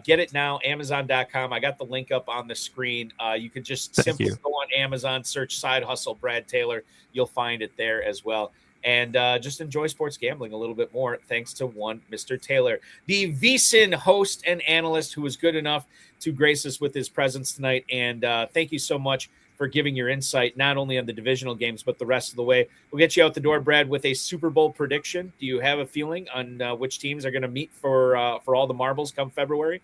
Get it now, Amazon.com. I got the link up on the screen. You can just simply go on Amazon, search Side Hustle Brad Taylor. You'll find it there as well. And just enjoy sports gambling a little bit more, thanks to one Mr. Taylor, the VSIN host and analyst who was good enough to grace us with his presence tonight. And thank you so much for giving your insight, not only on the divisional games, but the rest of the way. We'll get you out the door, Brad, with a Super Bowl prediction. Do you have a feeling on which teams are going to meet for all the marbles come February?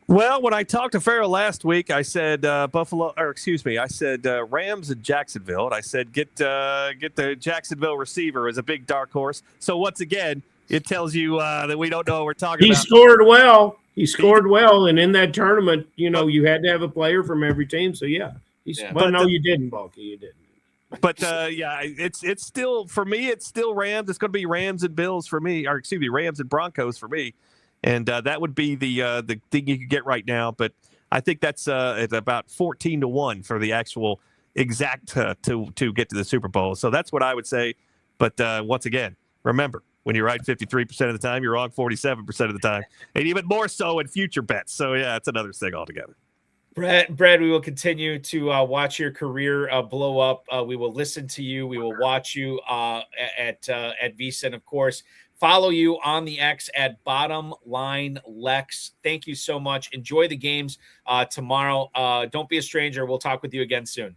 Well, when I talked to Ferrell last week, I said Rams and Jacksonville, and I said get the Jacksonville receiver as a big dark horse. So once again, it tells you that we don't know what we're talking about. He scored well. And in that tournament, you had to have a player from every team. So you didn't, Balky. You didn't. But it's still, for me, it's still Rams. It's going to be Rams and Bills for me, Rams and Broncos for me. And that would be the thing you could get right now. But I think that's at about 14-1 for the actual exact to get to the Super Bowl. So that's what I would say. But once again, remember, when you're right 53% of the time, you're wrong 47% of the time. And even more so in future bets. So, yeah, it's another thing altogether. Brad, we will continue to watch your career blow up. We will listen to you. We will watch you at VSIN, of course. Follow you on the X at Bottom Line Lex. Thank you so much. Enjoy the games tomorrow. Don't be a stranger. We'll talk with you again soon.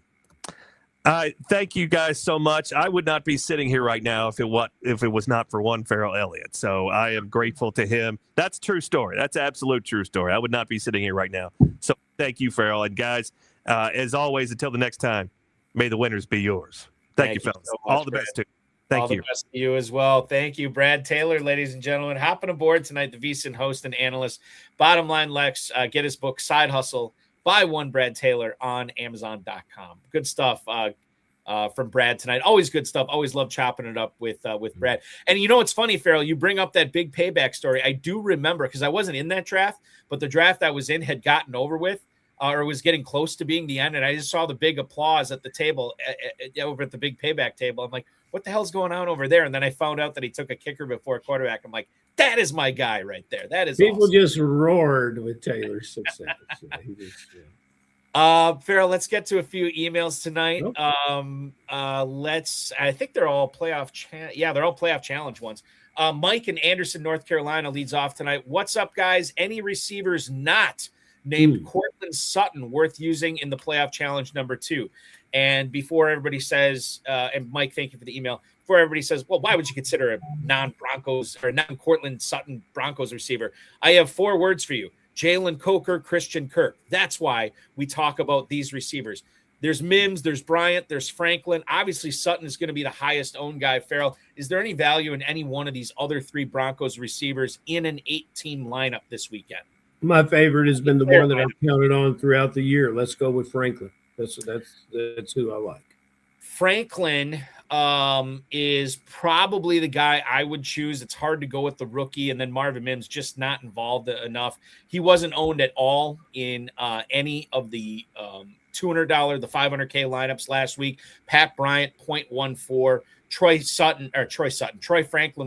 Thank you guys so much. I would not be sitting here right now if it was not for one Ferrell Elliott. So I am grateful to him. That's true story. That's absolute true story. I would not be sitting here right now. So thank you, Ferrell. And guys, as always, until the next time, may the winners be yours. Thank you, fellas. So much, all the best to you. All the best to you as well. Thank you, Brad Taylor, ladies and gentlemen. Hopping aboard tonight, the VSIN host and analyst, Bottom Line Lex. Get his book, Side Hustle, by one Brad Taylor on Amazon.com. Good stuff from Brad tonight. Always good stuff. Always love chopping it up with Brad. And you know, it's funny, Ferrell, you bring up that big payback story. I do remember, because I wasn't in that draft, but the draft I was in had gotten over with. or was getting close to being the end. And I just saw the big applause at the table over at the big payback table. I'm like, what the hell's going on over there? And then I found out that he took a kicker before a quarterback. I'm like, that is my guy right there. That is people awesome. just roared with Taylor's success. Ferrell, let's get to a few emails tonight. Nope. I think they're all playoff. They're all playoff challenge ones. Mike in Anderson, North Carolina leads off tonight. What's up, guys? Any receivers not named Cortland Sutton worth using in the playoff challenge number 2? And before everybody says, and Mike, thank you for the email. Before everybody says, well, why would you consider a non-Broncos or non-Cortland Sutton Broncos receiver? I have 4 words for you. Jalen Coker, Christian Kirk. That's why we talk about these receivers. There's Mims, there's Bryant, there's Franklin. Obviously, Sutton is going to be the highest owned guy. Ferrell, is there any value in any one of these other 3 Broncos receivers in an 8-team lineup this weekend? My favorite has been the one that I've counted on throughout the year. Let's go with Franklin. That's who I like. Franklin is probably the guy I would choose. It's hard to go with the rookie, and then Marvin Mims just not involved enough. He wasn't owned at all in any of the $200, the $500K lineups last week. Pat Bryant, 0.14. Troy Franklin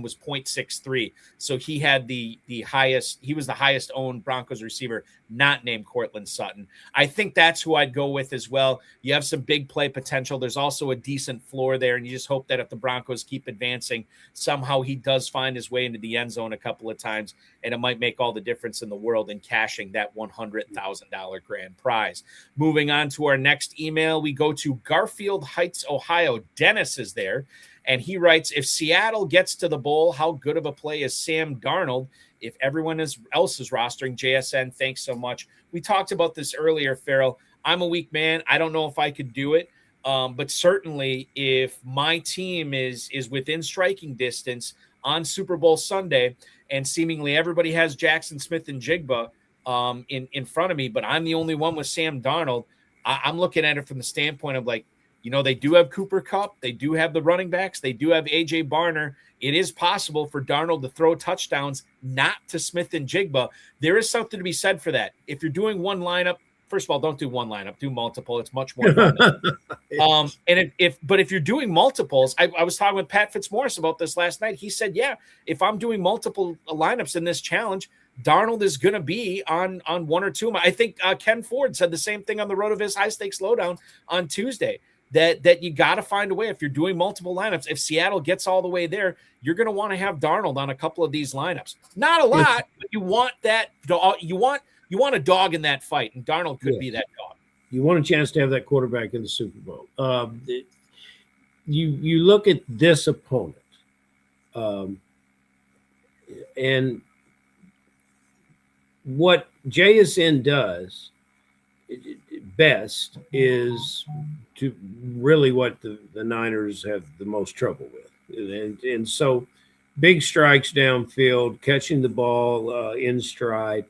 was 0.63. So he had the highest, he was the highest owned Broncos receiver, not named Cortland Sutton. I think that's who I'd go with as well. You have some big play potential. There's also a decent floor there, and you just hope that if the Broncos keep advancing, somehow he does find his way into the end zone a couple of times, and it might make all the difference in the world in cashing that $100,000 grand prize. Moving on to our next email, we go to Garfield Heights, Ohio. Dennis is there. And he writes, if Seattle gets to the bowl, how good of a play is Sam Darnold if everyone else is rostering JSN? Thanks so much. We talked about this earlier, Ferrell. I'm a weak man. I don't know if I could do it. But certainly if my team is within striking distance on Super Bowl Sunday and seemingly everybody has Jackson Smith and Jigba in front of me, but I'm the only one with Sam Darnold, I'm looking at it from the standpoint of like, you know, they do have Cooper Kupp. They do have the running backs. They do have A.J. Barner. It is possible for Darnold to throw touchdowns, not to Smith and Jigba. There is something to be said for that. If you're doing one lineup, first of all, don't do one lineup. Do multiple. It's much more fun. And if you're doing multiples, I was talking with Pat Fitzmaurice about this last night. He said, yeah, if I'm doing multiple lineups in this challenge, Darnold is going to be on 1 or 2. I think Ken Ford said the same thing on the RotoViz High Stakes Lowdown on Tuesday. That you got to find a way. If you're doing multiple lineups, if Seattle gets all the way there, you're going to want to have Darnold on a couple of these lineups. Not a lot, but you want that. You want a dog in that fight, and Darnold could be that dog. You want a chance to have that quarterback in the Super Bowl. You look at this opponent, and what JSN does best is to really what the Niners have the most trouble with. And so big strikes downfield, catching the ball in stride.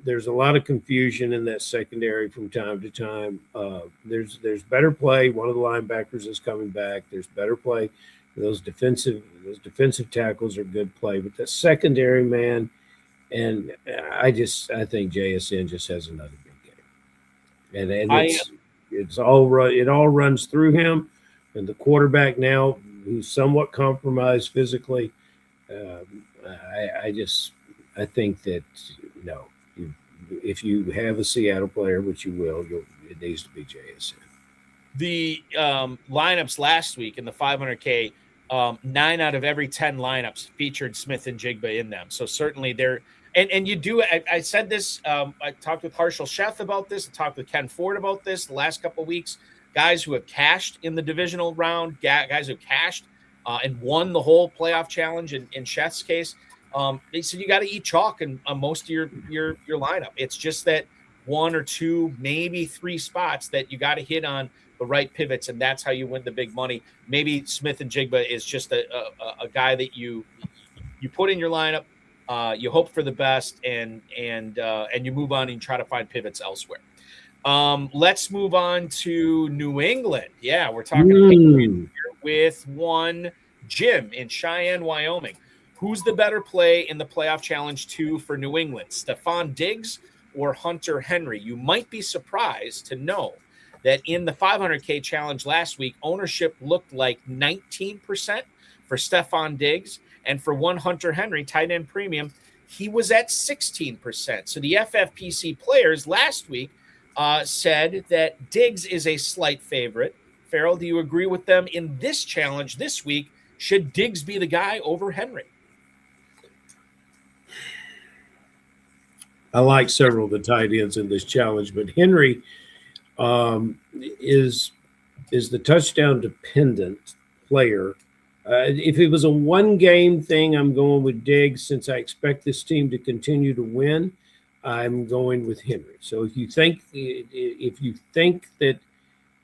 There's a lot of confusion in that secondary from time to time. There's better play. One of the linebackers is coming back. There's better play. Those defensive tackles are good play. But the secondary, man, and I think JSN just has another big game. And it all runs through him, and the quarterback now who's somewhat compromised physically. I think that if you have a Seattle player, which you will, it needs to be JSN. The lineups last week in the 500K, 9 out of every 10 lineups featured Smith and Jigba in them. So certainly they're. And you do. I said this. I talked with Harshal Sheth about this. I talked with Ken Ford about this the last couple of weeks. Guys who have cashed in the divisional round, guys who have cashed and won the whole playoff challenge. In Sheth's case, they said you got to eat chalk on most of your lineup. It's just that 1 or 2, maybe 3 spots that you got to hit on the right pivots, and that's how you win the big money. Maybe Smith and Jigba is just a guy that you put in your lineup. You hope for the best, and you move on and try to find pivots elsewhere. Let's move on to New England. Yeah, we're talking with one Jim in Cheyenne, Wyoming. Who's the better play in the playoff challenge 2 for New England? Stephon Diggs or Hunter Henry? You might be surprised to know that in the 500K challenge last week, ownership looked like 19% for Stephon Diggs, and for one Hunter Henry, tight end premium, he was at 16%. So the FFPC players last week said that Diggs is a slight favorite. Ferrell, do you agree with them in this challenge this week? Should Diggs be the guy over Henry? I like several of the tight ends in this challenge, but Henry is the touchdown dependent player. If it was a one-game thing, I'm going with Diggs. Since I expect this team to continue to win, I'm going with Henry. So if you think that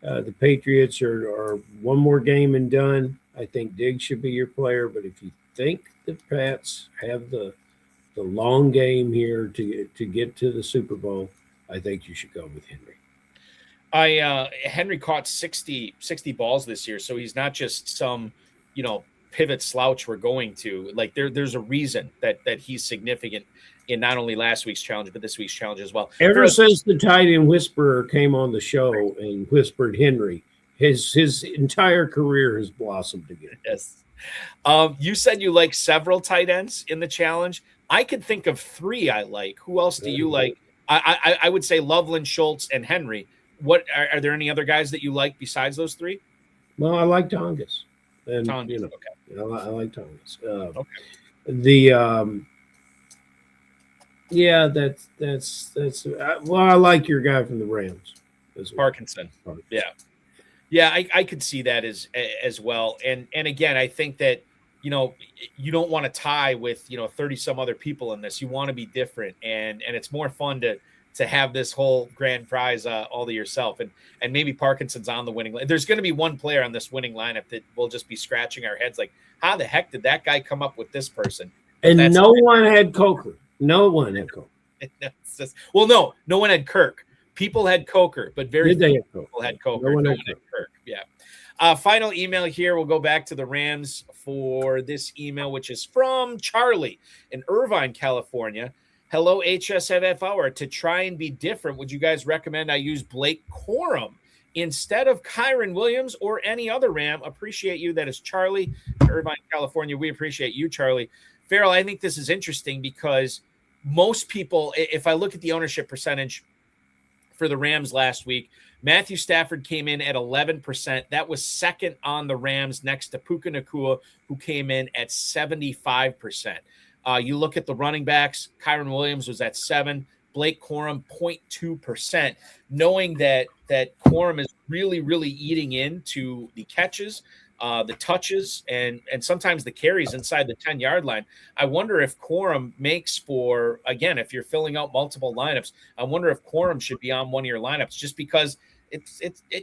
the Patriots are one more game and done, I think Diggs should be your player. But if you think the Pats have the long game here to get to the Super Bowl, I think you should go with Henry. Henry caught 60 balls this year, so he's not just some pivot slouch we're going to. Like there's a reason that he's significant in not only last week's challenge but this week's challenge as well. Ever since the tight end whisperer came on the show and whispered Henry, his entire career has blossomed again. Yes. You said you like several tight ends in the challenge. I could think of 3 I like. Who else do you like? I would say Loveland, Schultz, and Henry. What are there any other guys that you like besides those 3? Well, I like Tongas. And Tongas, I like Tongas. Okay. That's well, I like your guy from the Rams as well. Parkinson. Yeah, I could see that as well. And again, I think that you don't want to tie with 30 some other people in this. You want to be different, and it's more fun to have this whole grand prize all to yourself. And maybe Parkinson's on the winning line. There's going to be one player on this winning lineup that will just be scratching our heads like, how the heck did that guy come up with this person? And no one had Coker. No one had Coker. No one had Kirk. People had Coker, but very few people had Coker. No one had Kirk. Yeah. Final email here. We'll go back to the Rams for this email, which is from Charlie in Irvine, California. Hello, HSFF Hour. To try and be different, would you guys recommend I use Blake Corum instead of Kyron Williams or any other Ram? Appreciate you. That is Charlie in Irvine, California. We appreciate you, Charlie. Ferrell, I think this is interesting because most people, if I look at the ownership percentage for the Rams last week, Matthew Stafford came in at 11%. That was second on the Rams next to Puka Nacua, who came in at 75%. You look at the running backs, Kyron Williams was at 7%, Blake Corum 0.2%, knowing that Corum is really, really eating into the catches, the touches, and sometimes the carries inside the 10-yard line. I wonder if Corum makes for, again, if you're filling out multiple lineups, I wonder if Corum should be on one of your lineups just because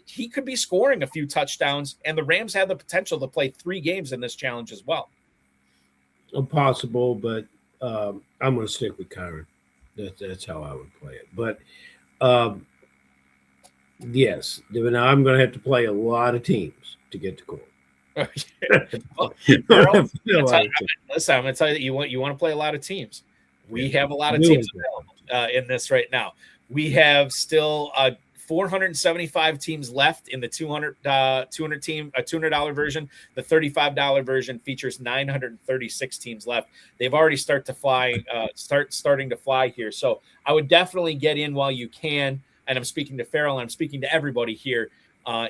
he could be scoring a few touchdowns, and the Rams have the potential to play 3 games in this challenge as well. Possible, but I'm going to stick with Kyron. That's how I would play it. But yes, now I'm going to have to play a lot of teams to get to Corum. Listen, I'm going to tell you that you want to play a lot of teams. We have a lot of teams available in this right now. We have still 475 teams left in the $200 version. The $35 version features 936 teams left. They've already starting to fly here. So I would definitely get in while you can. And I'm speaking to Ferrell, and I'm speaking to everybody here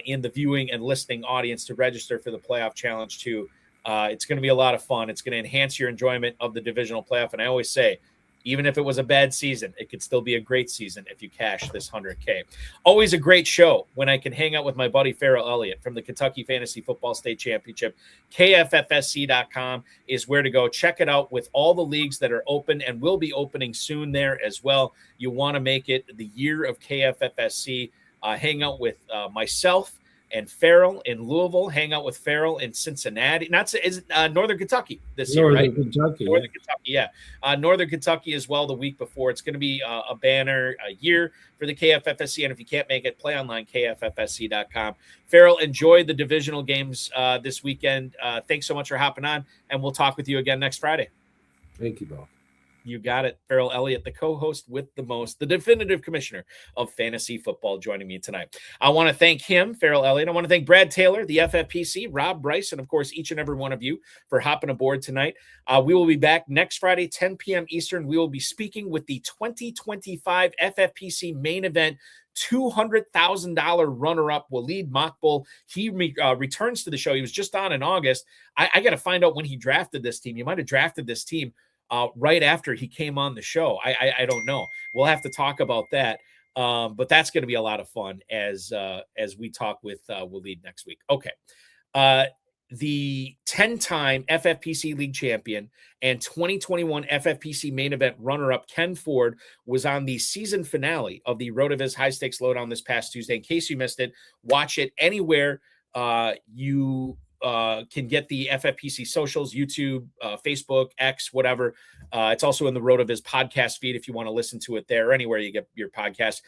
in the viewing and listening audience to register for the playoff challenge too. It's going to be a lot of fun. It's going to enhance your enjoyment of the divisional playoff. And I always say, even if it was a bad season, it could still be a great season if you cash this 100K. Always a great show when I can hang out with my buddy Ferrell Elliott from the Kentucky Fantasy Football State Championship. KFFSC.com is where to go. Check it out with all the leagues that are open and will be opening soon there as well. You want to make it the year of KFFSC. Hang out with myself and Ferrell in Louisville. Hang out with Ferrell in Cincinnati. Northern Kentucky this year, right? Kentucky, Northern Kentucky, yeah. Northern Kentucky as well the week before. It's going to be a banner year for the KFFSC. And if you can't make it, play online, KFFSC.com. Ferrell, enjoy the divisional games this weekend. Thanks so much for hopping on, and we'll talk with you again next Friday. Thank you, Bob. You got it. Ferrell Elliott, the co-host with the most, the definitive commissioner of fantasy football, joining me tonight. I want to thank him, Ferrell Elliott. I want to thank Brad Taylor, the FFPC, Rob Bryce, and of course, each and every one of you for hopping aboard tonight. We will be back next Friday, 10 p.m. Eastern. We will be speaking with the 2025 FFPC Main Event $200,000 runner-up, Waleed Maqbul. He returns to the show. He was just on in August. I got to find out when he drafted this team. You might have drafted this team right after he came on the show. I don't know. We'll have to talk about that. But that's going to be a lot of fun as we talk with Waleed next week. Okay. The 10-time FFPC League champion and 2021 FFPC Main Event runner-up Ken Ford was on the season finale of the RotoViz High Stakes Lowdown this past Tuesday. In case you missed it, watch it anywhere you can get the FFPC socials, YouTube, Facebook, X, whatever. It's also in the RotoViz podcast feed if you want to listen to it there, or anywhere you get your podcast.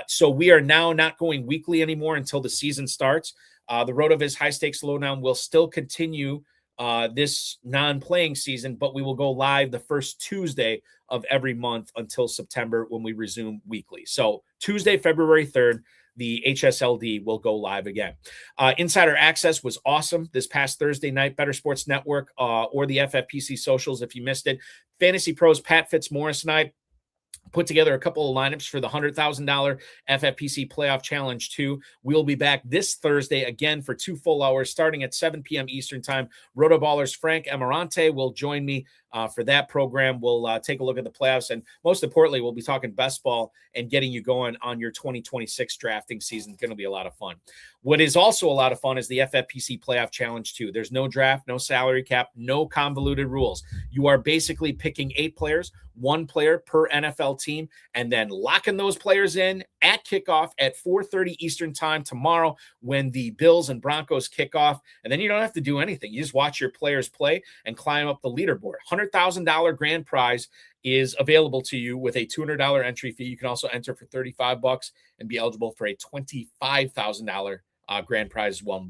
So we are now not going weekly anymore until the season starts. The RotoViz High Stakes Lowdown will still continue this non-playing season, but we will go live the first Tuesday of every month until September when we resume weekly. So Tuesday, February 3rd, the HSLD will go live again. Insider Access was awesome this past Thursday night. Better Sports Network or the FFPC socials if you missed it. Fantasy Pros Pat Fitzmaurice and I put together a couple of lineups for the $100,000 FFPC Playoff Challenge 2. We'll be back this Thursday again for 2 full hours starting at 7 p.m. Eastern Time. Rotoballer's Frank Amarante will join me for that program. We'll take a look at the playoffs, and most importantly, we'll be talking best ball and getting you going on your 2026 drafting season. It's going to be a lot of fun. What is also a lot of fun is the FFPC Playoff Challenge 2. There's no draft, no salary cap, no convoluted rules. You are basically picking 8 players, 1 player per NFL team, and then locking those players in at kickoff at 4:30 Eastern Time tomorrow when the Bills and Broncos kick off. And then you don't have to do anything. You just watch your players play and climb up the leaderboard. $100,000 grand prize is available to you with a $200 entry fee. You can also enter for $35 and be eligible for a $25,000 grand prize as well.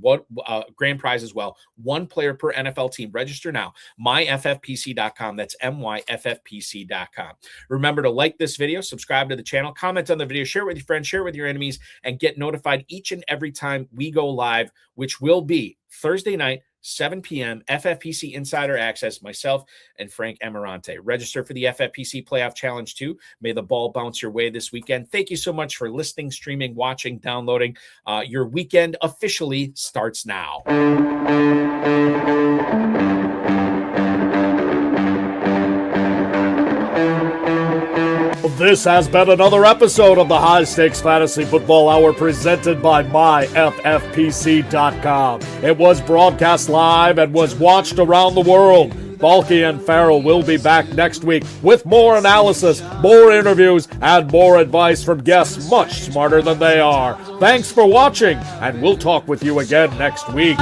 Grand prize as well. 1 player per NFL team. Register now. myffpc.com. That's myffpc.com. Remember to like this video, subscribe to the channel, comment on the video, share it with your friends, share it with your enemies, and get notified each and every time we go live, which will be Thursday night, 7 p.m. FFPC Insider Access, myself and Frank Amarante. Register for the FFPC Playoff Challenge 2. May the ball bounce your way this weekend. Thank you so much for listening, streaming, watching, downloading. Your weekend officially starts now. This has been another episode of the High Stakes Fantasy Football Hour presented by myffpc.com. It was broadcast live and was watched around the world. Balky and Ferrell will be back next week with more analysis, more interviews, and more advice from guests much smarter than they are. Thanks for watching, and we'll talk with you again next week.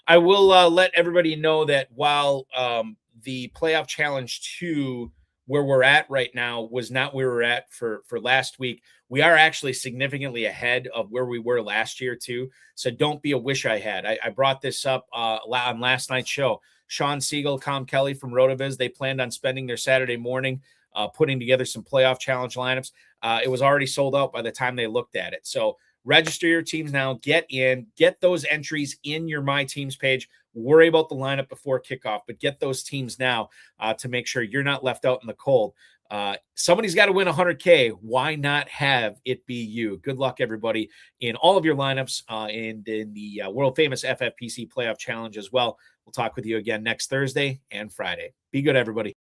I will let everybody know that while the Playoff Challenge 2, where we're at right now, was not where we're at for last week, we are actually significantly ahead of where we were last year too. So don't be a wish I had. I brought this up on last night's show. Sean Siegel, Tom Kelly from RotoViz, they planned on spending their Saturday morning putting together some Playoff Challenge lineups. It was already sold out by the time they looked at it. So register your teams now, get those entries in your My Teams page. Worry about the lineup before kickoff, but get those teams now to make sure you're not left out in the cold. Somebody's got to win 100K. Why not have it be you? Good luck, everybody, in all of your lineups and in the world famous FFPC Playoff Challenge as well. We'll talk with you again next Thursday and Friday. Be good, everybody.